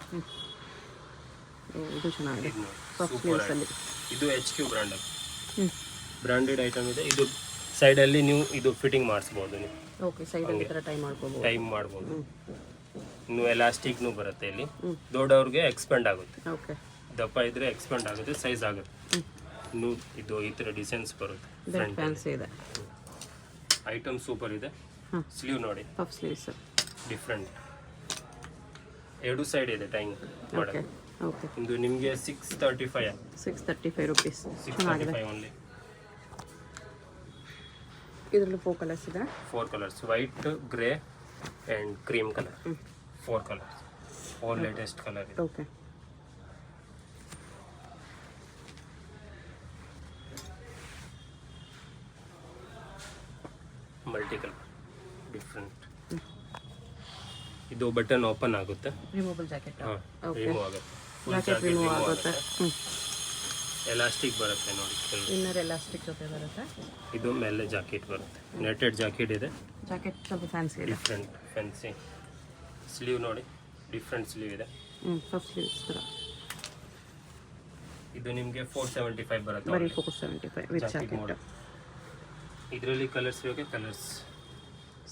ಇದು ಚೆನ್ನಾಗಿದೆ. ಇದು ಸೂಪರ್. ಇದು HQ ಬ್ರ್ಯಾಂಡ್. ಬ್ರಾಂಡೆಡ್ ಐಟಮ್ ಇದೆ. ಇದು ಸೈಡಲ್ಲಿ ನೀವು ಇದು ಫಿಟ್ಟಿಂಗ್ ಮಾಡಿಸ್ಬೋದು ನೀವು, ಓಕೆ, ಸೈಡಲ್ಲಿ ಈ ಥರ ಟೈಮ್ ಮಾಡ್ಕೋಬೋದು. ಟೈಮ್ ಮಾಡ್ಬೋದು. ಇನ್ನು ಎಲಾಸ್ಟಿಕ್ನು ಬರುತ್ತೆ ಇಲ್ಲಿ. ದೊಡ್ಡವ್ರಿಗೆ ಎಕ್ಸ್ಪೆಂಡ್ ಆಗುತ್ತೆ, ಓಕೆ, ದಪ್ಪ ಇದ್ರೆ ಎಕ್ಸ್ಪೆಂಡ್ ಆಗುತ್ತೆ, ಸೈಜ್ ಆಗುತ್ತೆ. ಇನ್ನು ಇದು ಈ ಥರ ಡಿಸೈನ್ಸ್ ಬರುತ್ತೆ. ಬೆಲ್ಟ್ ಫ್ಯಾನ್ಸಿ ಇದೆ. ಐಟಮ್ ಸೂಪರ್ ಇದೆ. ಸ್ಲೀವ್ ನೋಡಿ, ಪಫ್ ಸ್ಲೀವ್ಸ್ ಡಿಫ್ರೆಂಟ್, ಎರಡು ಸೈಡ್ ಇದೆ ಟೈಮ್ ಮಾಡೋದು. ಓಕೆ, ಇದು ನಿಮಗೆ 635 635 ರುಪೀಸ್. 635 ಓನ್ಲಿ. ಇದರಲ್ಲಿ 4 ಕಲರ್ಸ್ ಇದೆ. 4 colours, white, grey and cream colour. 4 colours, all latest colour ಇದೆ. Okay, multi colour different. ಇದು ಬಟನ್ ಓಪನ್ ಆಗುತ್ತೆ, ರಿಮೂವಬಲ್ ಜಾಕೆಟ್. ಓಕೆ, ರಿಮೂವ್ ಆಗುತ್ತೆ, full jacket jacket remove remove ಆಗುತ್ತೆ. ಆಗುತ್ತೆ. ಎಲಾಸ್ಟಿಕ್ ಬರುತ್ತೆ ನೋಡಿ, ಇನ್ನರ್ ಎಲಾಸ್ಟಿಕ್ ಜೊತೆ ಬರುತ್ತೆ. ಇದು ಮೇಲೆ ಜಾಕೆಟ್ ಬರುತ್ತೆ, ನೆಟೆಡ್ ಜಾಕೆಟ್ ಇದೆ. ಜಾಕೆಟ್ ಸ್ವಲ್ಪ ಫ್ಯಾನ್ಸಿ ಇದೆ. Different fancy. ಸ್ಲೀವ್ ನೋಡಿ, ಡಿಫ್ರೆಂಟ್ ಸ್ಲೀವ್ ಇದೆ. ಪಫ್ ಸ್ಲೀವ್ಸ್ ಥರ. ಇದು ನಿಮಗೆ 475 ಬರುತ್ತೆ. ಬರೀ 475 ವಿತ್ ಜಾಕೆಟ್. ಇದರಲ್ಲಿ ಕಲರ್ಸ್ ಬೇಕು, ಕಲರ್ಸ್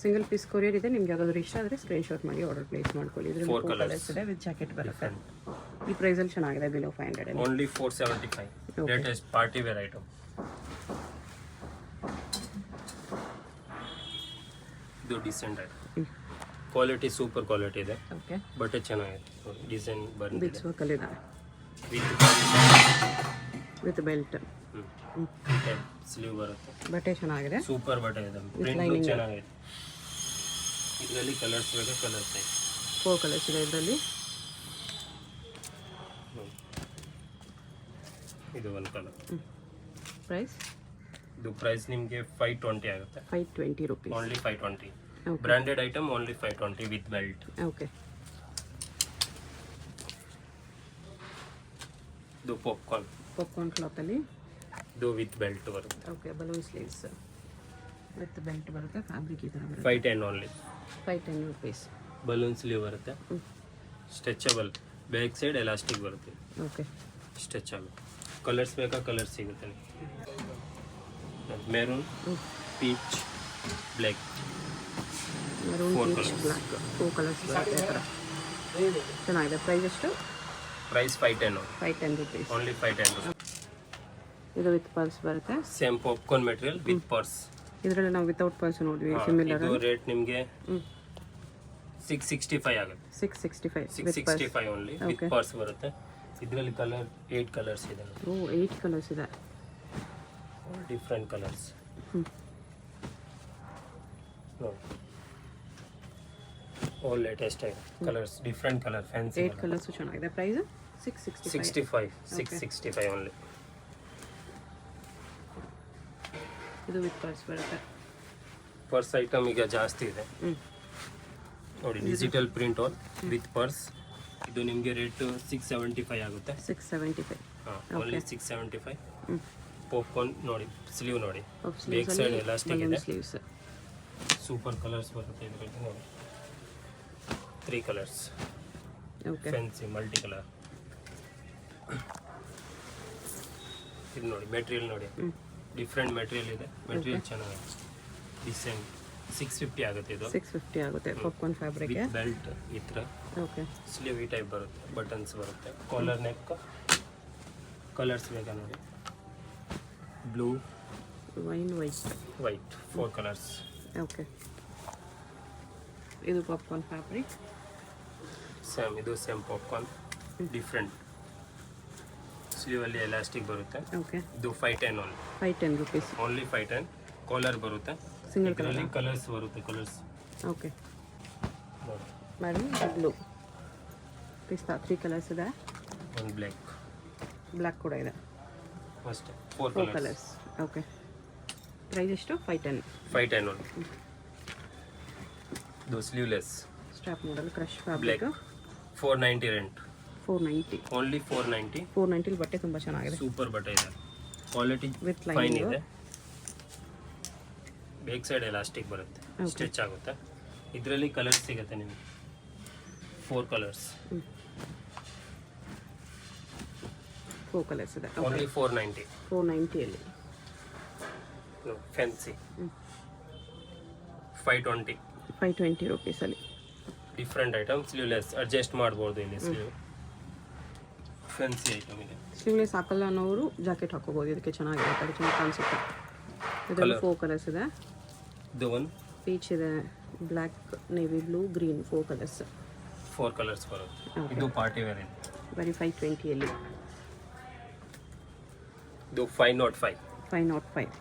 ಸಿಂಗಲ್ ಪೀಸ್ ಕೊರಿಯರ್ ಇದೆ. ನಿಮ್ಗೆ ಯಾವ್ದಾದ್ರು ಇಷ್ಟ ಆದರೆ ಸ್ಕ್ರೀನ್ಶಾಟ್ ಮಾಡಿ ಆರ್ಡರ್ ಪ್ಲೇಸ್ ಮಾಡ್ಕೊಳ್ಳಿ. ಇದರಲ್ಲಿ 4 ಕಲರ್ಸ್ ಇದೆ ವಿತ್ ಜಾಕೆಟ್ ಬರುತ್ತೆ. ಈ ಪ್ರೈಸಲ್ಲಿ ಚೆನ್ನಾಗಿದೆ, below 500. Only 475. Latest party wear item. ಇದು decent item, quality super quality ಇದೆ. ಓಕೆ, ಬಟ್ಟೆ ಚೆನ್ನಾಗಿದೆ ನೋಡಿ, ಡಿಸೈನ್ ಬಂದಿದೆ. ಬಿಟ್ಸ್ ವರ್ಕಲ್ಲಿ ಇದೆ ವಿತ್ ಬೆಲ್ಟ್. ಸ್ಲೀವ್ ಬರುತ್ತೆ. ಬಟ್ಟೆ ಚೆನ್ನಾಗಿದೆ, ಸೂಪರ್ ಬಟ್ಟೆ ಇದೆ, ಪ್ರಿಂಟ್ ಚೆನ್ನಾಗಿದೆ. ಇದರಲ್ಲಿ ಕಲರ್ಸ್ ಬೇಕು, ಕಲರ್ಸ್ ಇದೆ. 4 ಕಲರ್ಸ್ ಇದೆ ಇದರಲ್ಲಿ. ಇದು ಒಂದು ಕಲರ್. ಪ್ರೈಸ್ ಇದು ಪ್ರೈಸ್ ನಿಮಗೆ 520 ಆಗುತ್ತೆ. 520 rupees. Only 520. Okay. Branded item only 520 with belt. Okay, ಇದು ಪಾಪ್ಕಾರ್ನ್ ಕ್ಲಾತಲ್ಲಿ ಇದು ವಿತ್ ಬೆಲ್ಟ್ ಬರುತ್ತೆ. Okay, balloon sleeves with belt ಬರುತ್ತೆ. ಫ್ಯಾಬ್ರಿಕ್ ಈ ಥರ ಬರುತ್ತೆ. 510 ಓನ್ಲಿ. 510 ರುಪೀಸ್. ಬಲೂನ್ ಸ್ಲೀವ್ ಬರುತ್ತೆ, ಸ್ಟ್ರೆಚಬಲ್, ಬ್ಯಾಕ್ ಸೈಡ್ ಎಲಾಸ್ಟಿಕ್ ಬರುತ್ತೆ. Okay, stretchable. ಕಲರ್ಸ್ ಬೇಕಾ, ಕಲರ್ಸ್ ಸಿಗುತ್ತೆ. Maroon, peach, black, maroon, peach, black, 4 colours ಬರುತ್ತೆ ಈ ಥರ. ಚೆನ್ನಾಗಿದೆ. ಪ್ರೈಸ್ ಎಷ್ಟು? ಪ್ರೈಸ್ 510. 510 ರುಪೀಸ್. ಓನ್ಲಿ 510. ಇದು ವಿತ್ ಪರ್ಸ್ ಬರುತ್ತೆ. Same popcorn material with purse. ಇದರಲ್ಲಿ ನಾವು ವಿತೌಟ್ ಪರ್ಸ್ ನೋಡಿದ್ವಿ. ಸಿಮಿಲರ್. ಇದು ರೇಟ್ ನಿಮಗೆ 665 ಆಗುತ್ತೆ. 665 ಓನ್ಲಿ ವಿತ್ ಪರ್ಸ್ ಬರುತ್ತೆ. ಇದರಲ್ಲಿ ಕಲರ್ 8 ಕಲರ್ಸ್ ಇದೆ. ಓ, 8 ಕಲರ್ಸ್ ಇದೆ. Different colours. All latest colours, different colour, fancy. 8 colours ಚೆನ್ನಾಗಿದೆ. ಪ್ರೈಸ್ 665. 665 ಓನ್ಲಿ. ಇದು ವಿತ್ ಪರ್ಸ್ ಬರುತ್ತೆ. ಪರ್ಸ್ ಐಟಮ್ ಈಗ ಜಾಸ್ತಿ ಇದೆ ನೋಡಿ, digital print all with purse. ಇದು ನಿಮಗೆ ರೇಟ್ 675 ಆಗುತ್ತೆ. 675. ಓನ್ಲಿ 675. ಪಾಪ್ಕಾರ್ನ್ ನೋಡಿ, ಸ್ಲೀವ್ ನೋಡಿ, ಬ್ಯಾಕ್ ಸೈಡ್ ಎಲಾಸ್ಟಿಕ್ ಇದೆ. ಸ್ಲೀವ್ಸ್ ಸೂಪರ್ ಕಲರ್ಸ್ ಬರುತ್ತೆ ಇದರಲ್ಲಿ ನೋಡಿ. 3 colours, okay, fancy multi colour. ಇದು ನೋಡಿ, ಮೆಟೀರಿಯಲ್ ನೋಡಿ, ಡಿಫ್ರೆಂಟ್ ಮೆಟೀರಿಯಲ್ ಇದೆ. ಮೆಟೀರಿಯಲ್ ಚೆನ್ನಾಗಿದೆ, ಡಿಸೆಂಟ್. 650 ಆಗುತ್ತೆ. ಇದು 650 ಆಗುತ್ತೆ. ಪಾಪ್ಕಾರ್ನ್ ಫ್ಯಾಬ್ರಿಕ್ ವಿತ್ ಬೆಲ್ಟ್ ಈ ಥರ. ಓಕೆ, ಸ್ಲೀವ್ ಈ ಟೈಪ್ ಬರುತ್ತೆ, ಬಟನ್ಸ್ ಬರುತ್ತೆ. Collar neck. ಕಲರ್ಸ್ ಬೇಕಾ ನೋಡಿ, blue, wine, white, 4 colours. Okay, ಇದು ಪಾಪ್ಕಾರ್ನ್ ಫ್ಯಾಬ್ರಿಕ್. ಸೇಮ್, ಇದು ಸೇಮ್ ಪಾಪ್ಕಾರ್ನ್, ಡಿಫ್ರೆಂಟ್. ಸ್ಲೀವಲ್ಲಿ ಎಲಾಸ್ಟಿಕ್ ಬರುತ್ತೆ. ಓಕೆ, ಇದು 510 ಓನ್ಲಿ. 510 ರುಪೀಸ್. ಓನ್ಲಿ 510. ಕಾಲರ್ ಬರುತ್ತೆ, ಸಿಂಗಲ್ ಕಲರ್. ಇದರಲ್ಲಿ ಕಲರ್ಸ್ ಬರುತ್ತೆ, ಕಲರ್ಸ್. ಓಕೆ, ಮೇಡಮ್ ಬ್ಲೂ, ಪಿಸ್ತಾ. 3 ಕಲರ್ಸ್ ಇದೆ. ಒಂದು ಬ್ಲ್ಯಾಕ್, ಬ್ಲ್ಯಾಕ್ ಕೂಡ ಇದೆ. ಅಷ್ಟೇ, 4 4 ಕಲರ್ಸ್. ಕಲರ್ಸ್. ಓಕೆ, ಪ್ರೈಸ್ ಎಷ್ಟು? 510. 510 ಓನ್ಲಿ. ಇದು ಸ್ಲೀವ್ಲೆಸ್ ಸ್ಟ್ರಾಪ್ ಮಾಡಲ್, ಕ್ರಶ್ ಫ್ಯಾಬ್ರಿಕ್. 490 ರೆಂಟ್. 490. ಓನ್ಲಿ 490. 490 ಬಟ್ಟೆ ತುಂಬ ಚೆನ್ನಾಗಿದೆ. ಸೂಪರ್ ಬಟ್ಟೆ ಇದೆ, ಕ್ವಾಲಿಟಿ ವಿತ್ ಫೈನ್ ಲೈನಿಂಗ್ ಇದೆ. ಬ್ಯಾಕ್ ಸೈಡ್ ಎಲಾಸ್ಟಿಕ್ ಬರುತ್ತೆ, ಸ್ಟಿಚ್ ಆಗುತ್ತೆ. ಇದರಲ್ಲಿ ಕಲರ್ಸ್ ಸಿಗುತ್ತೆ ನಿಮಗೆ, 4 ಕಲರ್ಸ್. 4 ಕಲರ್ಸ್ ಇದೆ. ಓನ್ಲಿ 490. 490 ಅಲ್ಲಿ ಫ್ಯಾನ್ಸಿ 520 520 ರುಪೀಸಲ್ಲಿ. Different item. ಸ್ಲೀವ್ಲೆಸ್ ಅಡ್ಜಸ್ಟ್ ಮಾಡ್ಬೋದು ಇಲ್ಲಿ ಸ್ಲೀವ್. ಫ್ಯಾನ್ಸಿ ಐಟಮ್ ಇದೆ. ಸ್ಲೀವ್ಲೆಸ್ ಹಾಕಲ್ಲ ಅನ್ನೋರು ಜಾಕೆಟ್ ಹಾಕೋಬೋದು, ಇದಕ್ಕೆ ಚೆನ್ನಾಗಿದೆ, ಕಡೆ ಚೆನ್ನಾಗಿ ಕಾಣಿಸುತ್ತೆ. ಇದರಲ್ಲಿ 4 ಕಲರ್ಸ್ ಇದೆ. ಇದು ಒಂದು ಪೀಚ್ ಇದೆ, black, navy blue, green, 4 colours. 4 colours ಬರುತ್ತೆ. ಇದು ಪಾರ್ಟಿ ವೇರ್ ಇದೆ. ಬರೀ 520ಯಲ್ಲಿ. ಇದು 505. 505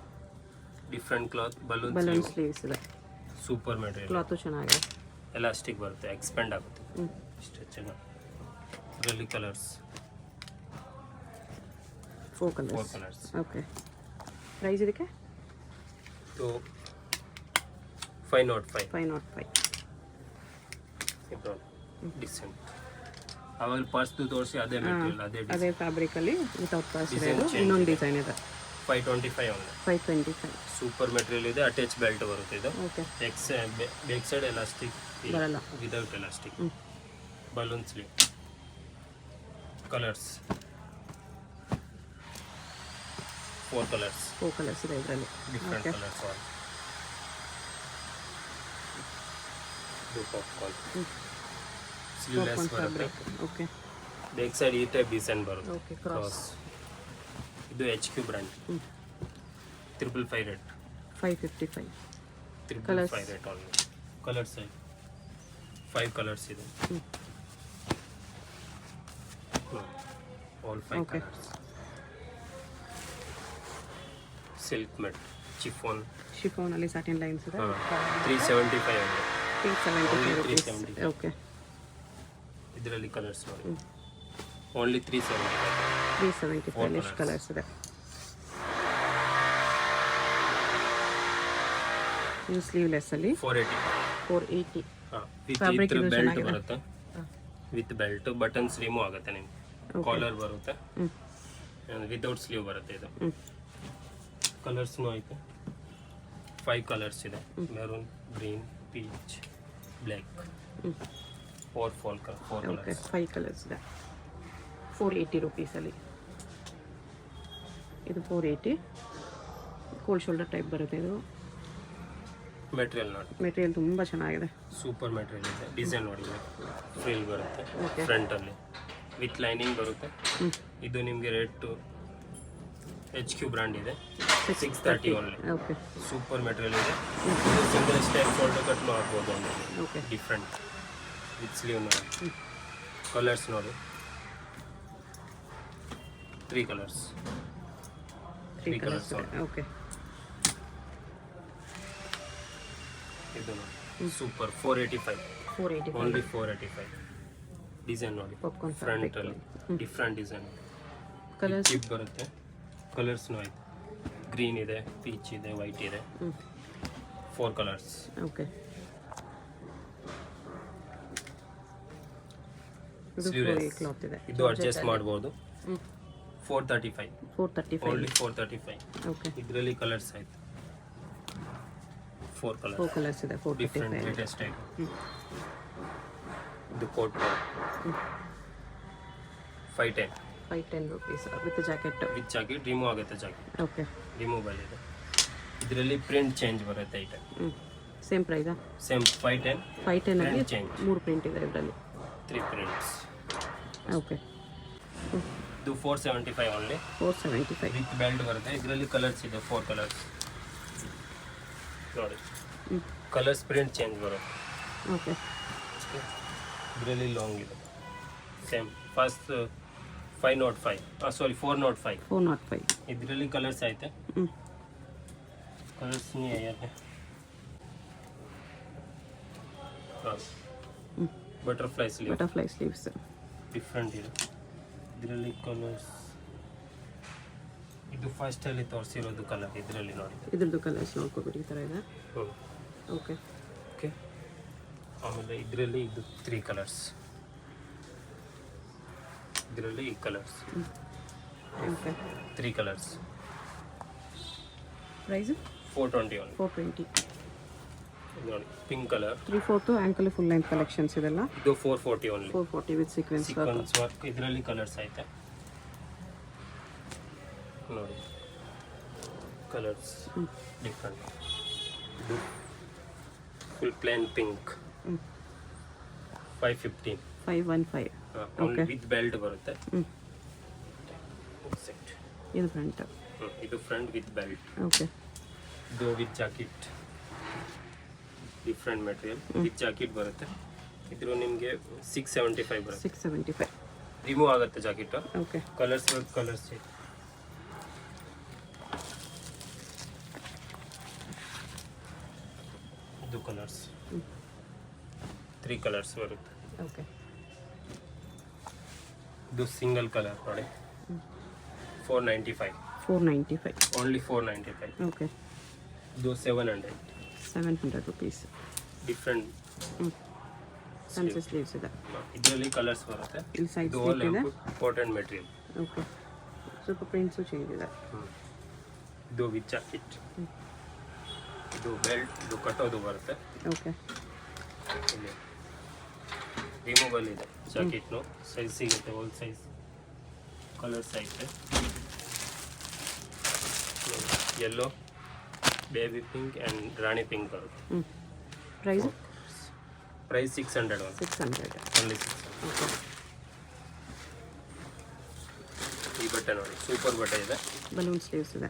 ಡಿಫ್ರೆಂಟ್ ಕ್ಲಾತ್, ಬಲೂನ್ ಸ್ಲೀವ್ಸ್ ಇದೆ. Super material. ಕ್ಲಾತು ಚೆನ್ನಾಗಿದೆ. ಎಲಾಸ್ಟಿಕ್ ಬರುತ್ತೆ, ಎಕ್ಸ್ಪೆಂಡ್ ಆಗುತ್ತೆ. ಸ್ಟ್ರೆಚ್ ಇದರಲ್ಲಿ colours 4 4 colours. Colours. Okay. Price ಇದಕ್ಕೆ ಇದು 505. 505. ಡಿಸೆಂಟ್. ಆಮೇಲೆ ಪರ್ಸ್ದು ತೋರಿಸಿ ಅದೇ ಮೆಟೀರಿಯಲ್, ಅದೇ ಫ್ಯಾಬ್ರಿಕಲ್ಲಿ ವಿತೌಟ್ ಪರ್ಸ್ ಇದೆ. Design change. ಇನ್ನೊಂದು ಡಿಸೈನ್ ಇದೆ. 525 ಒಂದು 525. ಸೂಪರ್ ಮೆಟೀರಿಯಲ್ ಇದೆ. ಅಟ್ಯಾಚ್ ಬೆಲ್ಟ್ ಬರುತ್ತೆ ಇದು. ಓಕೆ. ಬ್ಯಾಕ್ ಸೈಡ್ ಎಲಾಸ್ಟಿಕ್ ಬರಲ್ಲ. Without elastic. Balloon sleeve. Colours 4 colours. 4 colours ಇದೆ ಇದರಲ್ಲಿ. Different okay. Colours all. ಇದು ಪಾಪ್ಕಾರ್ನ್. ಸ್ಲೀವ್ಲೆಸ್ ಬರುತ್ತೆ. ಫ್ಯಾಬ್ರಿಕ್. ಓಕೆ. ಬ್ಯಾಕ್ ಸೈಡ್ ಈ ಟೈಪ್ ಡಿಸೈನ್ ಬರುತ್ತೆ. ಓಕೆ. ಕ್ರಾಸ್. ಇದು HQ brand. 555 rate. 555. 555 rate only. Colours 5 colours ಇದೆ. All 5 Okay. Colours. Silk ಮೆಟ್, ಚಿಫಾನ್. ಶಿಫಾನಲ್ಲಿ satin lines ಇದೆ. 375 ಇದೆ. 375 ರುಪೀಸ್. 375. ಓಕೆ. ಇದರಲ್ಲಿ ಕಲರ್ಸ್ ನೋಡಿ. ಓನ್ಲಿ 375. 375 ಎಷ್ಟು ಕಲರ್ಸ್ ಇದೆ. ಇದು ಸ್ಲೀವ್ಲೆಸ್ ಅಲ್ಲಿ 480. 480. ವಿತ್ Fabric ಇದು ಬೆಲ್ಟ್ ಚೆನ್ನಾಗಿದೆ. ಬರುತ್ತೆ. ವಿತ್ ಬೆಲ್ಟ್, ಬಟನ್ಸ್ ರಿಮೂವ್ ಆಗುತ್ತೆ ನಿಮ್ಗೆ. ಕಾಲರ್ ಬರುತ್ತೆ, ವಿತೌಟ್ ಸ್ಲೀವ್ ಬರುತ್ತೆ ಇದು. ಕಲರ್ಸ್ನೂ ಐತೆ. 5 ಕಲರ್ಸ್ ಇದೆ. Maroon, green, peach, black. 4 okay. Colours. 5 colours ಇದೆ. 480 ರುಪೀಸಲ್ಲಿ. ಇದು 480. ಕೋಲ್ಡ್ ಶೋಲ್ಡರ್ ಟೈಪ್ ಬರುತ್ತೆ ಇದು. ಮೆಟೀರಿಯಲ್ ನೋಡಿ. ಮೆಟೀರಿಯಲ್ ತುಂಬ ಚೆನ್ನಾಗಿದೆ. ಸೂಪರ್ ಮೆಟೀರಿಯಲ್ ಇದೆ. ಡಿಸೈನ್ ನೋಡಿ, ಫ್ರಿಲ್ ಬರುತ್ತೆ Okay. ಫ್ರಂಟಲ್ಲಿ, ವಿತ್ ಲೈನಿಂಗ್ ಬರುತ್ತೆ. ಇದು ನಿಮಗೆ ರೇಟ್ HQ ಬ್ರ್ಯಾಂಡ್ ಇದೆ. 630 ಓನ್ಲಿ. ಓಕೆ. ಸೂಪರ್ ಮೆಟೀರಿಯಲ್ ಇದೆ. ಇದು ಸಿಂಗಲ್ ಸ್ಟೈಪ್ ಶೋಲ್ಡರ್ ಕಟ್ನು ಆಗ್ಬೋದು ಅಂದರೆ. ಓಕೆ. ಡಿಫ್ರೆಂಟ್ ವಿತ್ ಸ್ಲೀವ್ ನೋಡಿ. ಕಲರ್ಸ್ ನೋಡಿ. 3 ಕಲರ್ಸ್. 3 ಕಲರ್ಸ್ ಇದೆ. ಓಕೆ. ಇದು ನೋಡಿ, ಸೂಪರ್ 485. 485. ಓನ್ಲಿ 485. ಡಿಸೈನ್ ನೋಡಿ, Popcorn ಫ್ರಂಟ್ ಅಲ್ಲಿ ಡಿಫ್ರೆಂಟ್ ಡಿಸೈನ್. ಕಲರ್ಸ್ ಚಿಪ್ ಬರುತ್ತೆ. ಕಲರ್ಸ್ನೂ ಆಯ್ತು. ಗ್ರೀನ್ ಇದೆ, ಪೀಚ್ ಇದೆ, ವೈಟ್ ಇದೆ. 4 ಕಲರ್ಸ್. ಓಕೆ. ಇದು Sleeveless. ಕ್ಲಾತ್ ಇದೆ. ಇದು ಅಡ್ಜಸ್ಟ್ ಮಾಡ್ಬೋದು. 435. 435. ಓನ್ಲಿ 435. ಓಕೆ. ಇದರಲ್ಲಿ ಕಲರ್ಸ್ ಆಯ್ತು. 4 4 ಕಲರ್ಸ್. ಕಲರ್ಸ್ ಇದೆ. ಡಿಫ್ರೆಂಟ್ 435. Latest type. ಇದು coat 510. 510 rupees with jacket. With jacket remove ಆಗುತ್ತೆ. Jacket okay. ರಿಮೂವಲ್ ಇದೆ. ಇದರಲ್ಲಿ ಪ್ರಿಂಟ್ ಚೇಂಜ್ ಬರುತ್ತೆ ಐಟಮ್. ಸೇಮ್ ಪ್ರೈಸಾ? ಸೇಮ್ 510. 510 ಅಲ್ಲಿ Print change. 3 ಪ್ರಿಂಟ್ ಇದೆ ಇದರಲ್ಲಿ. 3 ಪ್ರಿಂಟ್ಸ್. ಓಕೆ. ಇದು 475 ಓನ್ಲಿ. 475. ವಿತ್ ಬೆಲ್ಟ್ ಬರುತ್ತೆ. ಇದರಲ್ಲಿ ಕಲರ್ಸ್ ಇದೆ. 4 ಕಲರ್ಸ್ ನೋಡಿ. ಕಲರ್ಸ್ ಪ್ರಿಂಟ್ ಚೇಂಜ್ ಬರುತ್ತೆ. ಓಕೆ. ಇದರಲ್ಲಿ ಲಾಂಗ್ ಇದೆ. Same first 505, sorry 405. 405. ಇದರಲ್ಲಿ ಕಲರ್ಸ್ ಐತೆ. ಕಲರ್ಸ್ ನೀ ಯಾಕೆ butterfly sleeve. Butterfly sleeves different ಇದೆ. ಇದರಲ್ಲಿ ಕಲರ್ಸ್, ಇದು ಫಸ್ಟ್ ಅಲ್ಲಿ ತೋರಿಸಿರೋದು ಕಲರ್. ಇದರಲ್ಲಿ ನೋಡಿ, ಇದ್ರದ್ದು ಕಲರ್ಸ್ ನೋಡ್ಕೋಬಿಡಿ. ಈ ಥರ ಇದೆ. ಓಕೆ. ಓಕೆ. ಆಮೇಲೆ ಇದರಲ್ಲಿ ಇದು 3 ಕಲರ್ಸ್. ಇದರಲ್ಲಿ ಈ colours okay. 3 colours. Price 420 only. 420. ನೋಡಿ, pink colour. 3/4 ankle full line collections ಇದೆಲ್ಲ. ಇದು 440 only. 440 with sequence sequence work. ಇದರಲ್ಲಿ ಕಲರ್ಸ್ ಐತೆ ನೋಡಿ. Colours different. ಇದು full plain pink 515. 515. Only with belt ಬರುತ್ತೆ. ಸೆಟ್ ಇದು ಫ್ರಂಟ್. ಇದು ಫ್ರಂಟ್ ವಿತ್ ಬೆಲ್ಟ್. ಓಕೆ. ಇದು with jacket, different material with jacket ಬರುತ್ತೆ. ಇದ್ರ ನಿಮಗೆ 675 ಬರುತ್ತೆ. 675. ರಿಮೂವ್ ಆಗುತ್ತೆ ಜಾಕೆಟ್. ಓಕೆ. ಕಲರ್ಸ್ ಕಲರ್ಸ್ ಇದು ಕಲರ್ಸ್ 3 ಕಲರ್ಸ್ ಬರುತ್ತೆ. ಓಕೆ. ಇದು ಸಿಂಗಲ್ ಕಲರ್ ನೋಡಿ 495. 495. ಓನ್ಲಿ 495. ಓಕೆ. ಇದು 700. 700 rupees. ಡಿಫ್ರೆಂಟ್ ಫ್ಯಾನ್ಸಿ ಸ್ಲೀವ್ಸ್ ಇದೆ. ಇದರಲ್ಲಿ ಕಲರ್ಸ್ ಬರುತ್ತೆ. ಇಲ್ಲಿ ಸೈಡ್ ಇದು ಆಲ್ ಇಂಪಾರ್ಟೆಂಟ್ ಮೆಟೀರಿಯಲ್. ಓಕೆ. ಸ್ವಲ್ಪ ಪ್ರಿಂಟ್ಸು ಚೇಂಜ್ ಇದೆ. ಇದು ವಿತ್ ಜಾಕೆಟ್. ಇದು ಬೆಲ್ಟ್, ಇದು ಕಟ್ಟೋದು ಬರುತ್ತೆ. ಓಕೆ. ಇಲ್ಲಿ ರಿಮೂವಲ್ ಇದೆ ಜಾಕೆಟ್ನು. ಸೈಜ್ ಸಿಗುತ್ತೆ, ಓಲ್ ಸೈಜ್ ಕಲರ್ಸ್ ಐತೆ. ಯೆಲ್ಲೋ, ಬೇಬಿ ಪಿಂಕ್ ಆ್ಯಂಡ್ ರಾಣಿ ಪಿಂಕ್ ಬರುತ್ತೆ. Price price 600. 600. ಓನ್ಲಿ 600. ಓಕೆ. ಈ ಬಟ್ಟೆ ನೋಡಿ ಸೂಪರ್ ಬಟ್ಟೆ ಇದೆ. ಬಲೂನ್ ಸ್ಲೀವ್ಸ್ ಇದೆ.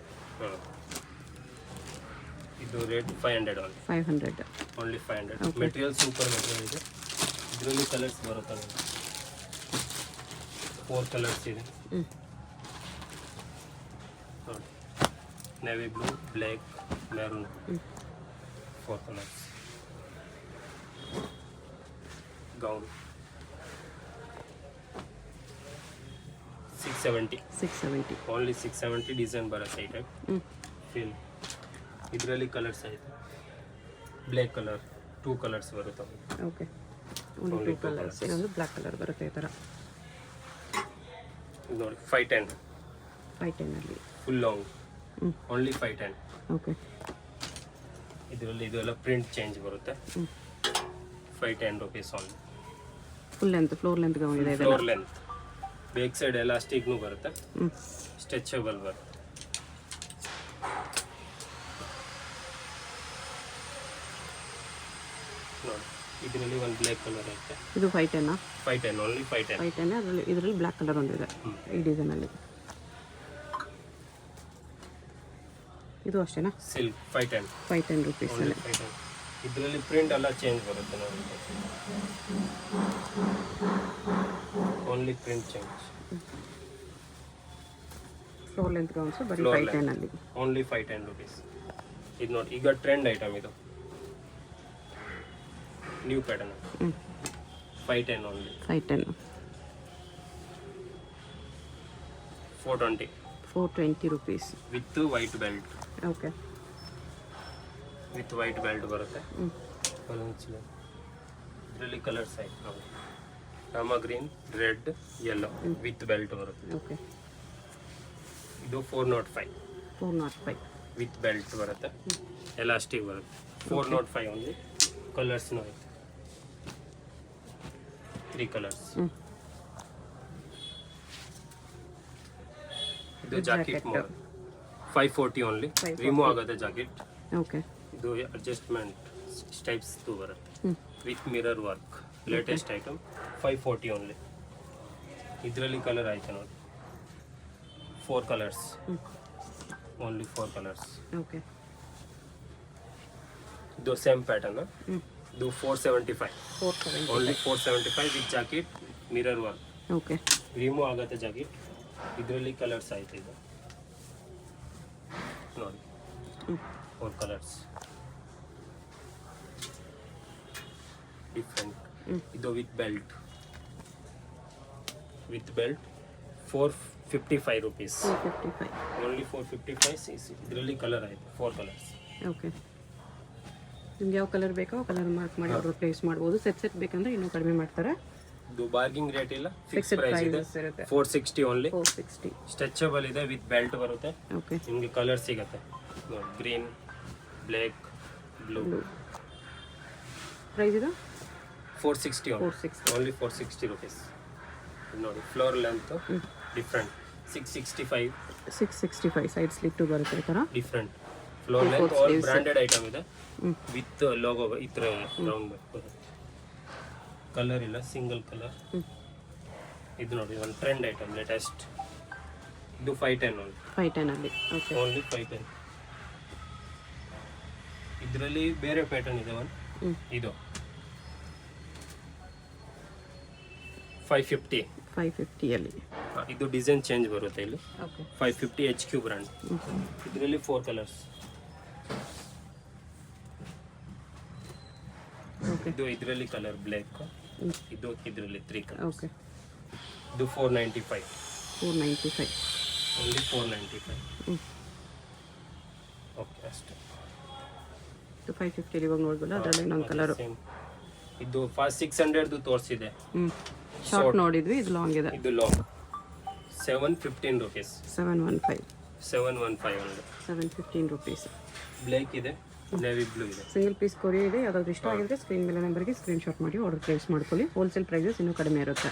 ಇದು rate 500 only. 500. Only 500. Material super material ಇದೆ. ಇದರಲ್ಲಿ ಕಲರ್ಸ್ ಬರುತ್ತೆ ನೋಡಿ. 4 ಕಲರ್ಸ್ ಇದೆ ನೋಡಿ. Navy blue, black, maroon, 4 colours. Gown 670. 670. Only 670. Design ಬರುತ್ತೆ ಈ ಟೈಪ್ ಫೀಲ್. ಇದರಲ್ಲಿ ಕಲರ್ಸ್ ಐತೆ. ಬ್ಲ್ಯಾಕ್ ಕಲರ್ 2 ಕಲರ್ಸ್ ಬರುತ್ತೆ. ಓಕೆ. Only 2 colours. ಇನ್ನೊಂದು ಬ್ಲ್ಯಾಕ್ ಕಲರ್ ಬರುತ್ತೆ ಈ ಥರ. ಇದು ನೋಡಿ 510. 510 ಅಲ್ಲಿ ಫುಲ್ ಲಾಂಗ್ ಓನ್ಲಿ 510. ಓಕೆ. ಇದರಲ್ಲಿ ಇದೆಲ್ಲ ಪ್ರಿಂಟ್ ಚೇಂಜ್ ಬರುತ್ತೆ. 510 rupees only. Full length, floor length gown ಇದೆ. ಫ್ಲೋರ್ ಲೆಂತ್, ಬ್ಯಾಕ್ ಸೈಡ್ ಎಲಾಸ್ಟಿಕ್ನು ಬರುತ್ತೆ, ಸ್ಟ್ರೆಚಬಲ್ ಬರುತ್ತೆ. ನೋಡಿ ಇದರಲ್ಲಿ ಒಂದು ಬ್ಲ್ಯಾಕ್ ಕಲರ್ ಐತೆ. ಇದು 510. 510 ಓನ್ಲಿ 510. 510. ಅದರಲ್ಲಿ ಇದರಲ್ಲಿ ಬ್ಲ್ಯಾಕ್ ಕಲರ್ ಒಂದಿದೆ ಈ ಡಿಸೈನಲ್ಲಿ. ಇದು ಅಷ್ಟೇನಾ? ಸಿಲ್ಕ್ 510. 510 rupees ಅಲ್ಲಿ. ಇದರಲ್ಲಿ ಪ್ರಿಂಟ್ ಎಲ್ಲ ಚೇಂಜ್ ಬರುತ್ತೆ ನೋಡಿ. Only print change. Floor length gowns ಬರೀ 510 ಅಲ್ಲಿ. Only 510 rupees. ಇದು ನೋಡಿ ಈಗ ಟ್ರೆಂಡ್ ಐಟಮ್ ಇದು, new pattern. 510 only. 510. 420. 420 rupees. With white belt. Okay. With white belt ಬರುತ್ತೆ. ಇದರಲ್ಲಿ ಕಲರ್ಸ್ ಆಯ್ತು ನೋಡಿ. Rama green, red, yellow with belt ಬರುತ್ತೆ. ಓಕೆ. ಇದು 405. 405. ವಿತ್ ಬೆಲ್ಟ್ ಬರುತ್ತೆ, ಎಲಾಸ್ಟಿಕ್ ಬರುತ್ತೆ. 405 ಓನ್ಲಿ. ಕಲರ್ಸ್ನೂ ಐತೆ, 3 ಕಲರ್ಸ್. ಇದು ಜಾಕೆಟ್ ಮೋಡ್ 540 ಓನ್ಲಿ. ರಿಮೂವ್ ಆಗುತ್ತೆ ಜಾಕೆಟ್. ಓಕೆ. ಇದು ಅಡ್ಜಸ್ಟ್ಮೆಂಟ್ ಸ್ಟೈಪ್ಸ್ ಬರುತ್ತೆ with mirror work. Latest item 540 only. ಇದರಲ್ಲಿ ಕಲರ್ ಆಯ್ತು ನೋಡಿ, 4 ಕಲರ್ಸ್. Only 4 colours. ಓಕೆ. ಇದು ಸೇಮ್ ಪ್ಯಾಟರ್ನ್. ಇದು 475. 470. Only 475 with jacket, mirror work. Okay. Remove ಆಗುತ್ತೆ ಜಾಕೆಟ್. ಇದರಲ್ಲಿ ಕಲರ್ಸ್ ಆಯ್ತು ಇದು ನೋಡಿ, 4 ಕಲರ್ಸ್ ಡಿಫ್ರೆಂಟ್. ಇದು ವಿತ್ ಬೆಲ್ಟ್. 455 rupees. 455. ಓನ್ಲಿ 455. ಇದರಲ್ಲಿ ಕಲರ್ ಆಯ್ತು 4 ಕಲರ್ಸ್. ಓಕೆ. ನಿಮ್ಗೆ ಯಾವ ಕಲರ್ ಬೇಕೋ ಕಲರ್ ಮಾರ್ಕ್ ಮಾಡಿ ಅವರು ಪ್ಲೇಸ್ ಮಾಡ್ಬೋದು. ಸೆಟ್ ಬೇಕಂದ್ರೆ ಇನ್ನೂ ಕಡಿಮೆ ಮಾಡ್ತಾರೆ. ಇದು ಬಾರ್ಗಿಂಗ್ ರೇಟ್ ಇಲ್ಲ, ಫಿಕ್ಸ್ ಫಿಕ್ಸ್ಡ್ ಪ್ರೈಸ್ ಇದೆ. ಪ್ರೈಸ್ ಇರುತ್ತೆ. 460 ಓನ್ಲಿ. 460. ಸ್ಟ್ರೆಚಬಲ್ ಇದೆ, ವಿತ್ ಬೆಲ್ಟ್ ಬರುತ್ತೆ. ಓಕೆ. ನಿಮಗೆ ಕಲರ್ ಸಿಗುತ್ತೆ ನೋಡಿ, ಗ್ರೀನ್, ಬ್ಲ್ಯಾಕ್, ಬ್ಲೂ. ಪ್ರೈಸ್ ಇದು 460 460. Only 460 rupees. ನೋಡಿ floor length different 665 665 side slit too ಬರುತ್ತೆ ಈ ಥರ. Different floor length all branded item ಇದೆ ವಿತ್ ಲೋಗೋ ಈ ಥರ ರೌಂಡ್ ಕಲರ್ ಇಲ್ಲ ಸಿಂಗಲ್ ಕಲರ್. ಇದು ನೋಡಿ ಒಂದು ಟ್ರೆಂಡ್ ಐಟಮ್ ಲೇಟೆಸ್ಟ್. ಇದು 510 ಓನ್ಲಿ. 510 ಅಲ್ಲಿ. ಓಕೆ. ಓನ್ಲಿ 510. ಇದರಲ್ಲಿ ಬೇರೆ ಪ್ಯಾಟರ್ನ್ ಇದೆ ಒಂದು. ಇದು 550. 550 ಅಲ್ಲಿ. ಇದು ಡಿಸೈನ್ ಚೇಂಜ್ ಬರುತ್ತೆ ಇಲ್ಲಿ. ಓಕೆ. 550 HQ brand. ಇದರಲ್ಲಿ 4 ಕಲರ್ಸ್. ಓಕೆ. ಇದು ಇದರಲ್ಲಿ ಕಲರ್ ಬ್ಲ್ಯಾಕ್. ಇದು ಇದರಲ್ಲಿ 3 ಕಲರ್. ಓಕೆ. ಇದು 495. 495. ಓನ್ಲಿ 495. ಓಕೆ ಅಷ್ಟೇ. ಇದು 550 ಇವಾಗ ನೋಡ್ಬೋಲ್ಲ ಅದರಲ್ಲಿ ಇನ್ನೊಂದು ಕಲರ್. ಇದು ಫಾಸ್ಟ್ 600 ತೋರಿಸಿದೆ. ಶಾರ್ಟ್ ನೋಡಿದ್ವಿ, ಇದು ಲಾಂಗ್ ಇದೆ. ಇದು long 715 rupees. 715. 715 only. 715 rupees. Black ಇದೆ, ನೇವಿ ಬ್ಲೂ ಇದೆ. ಸಿಂಗಲ್ ಪೀಸ್ ಕೊರಿಯರ್ ಇದೆ. ಯಾವ್ದಾದ್ರು ಇಷ್ಟ ಆಗಿದ್ರೆ ಸ್ಕ್ರೀನ್ ಮೇಲೆ ನಂಬರ್ಗೆ ಸ್ಕ್ರೀನ್ ಶಾಟ್ ಮಾಡಿ ಆರ್ಡರ್ ಪ್ಲೇಸ್ ಮಾಡ್ಕೊಳ್ಳಿ. ಹೋಲ್ಸೇಲ್ ಪ್ರೈಸಸ್ ಇನ್ನೂ ಕಡಿಮೆ ಇರುತ್ತೆ.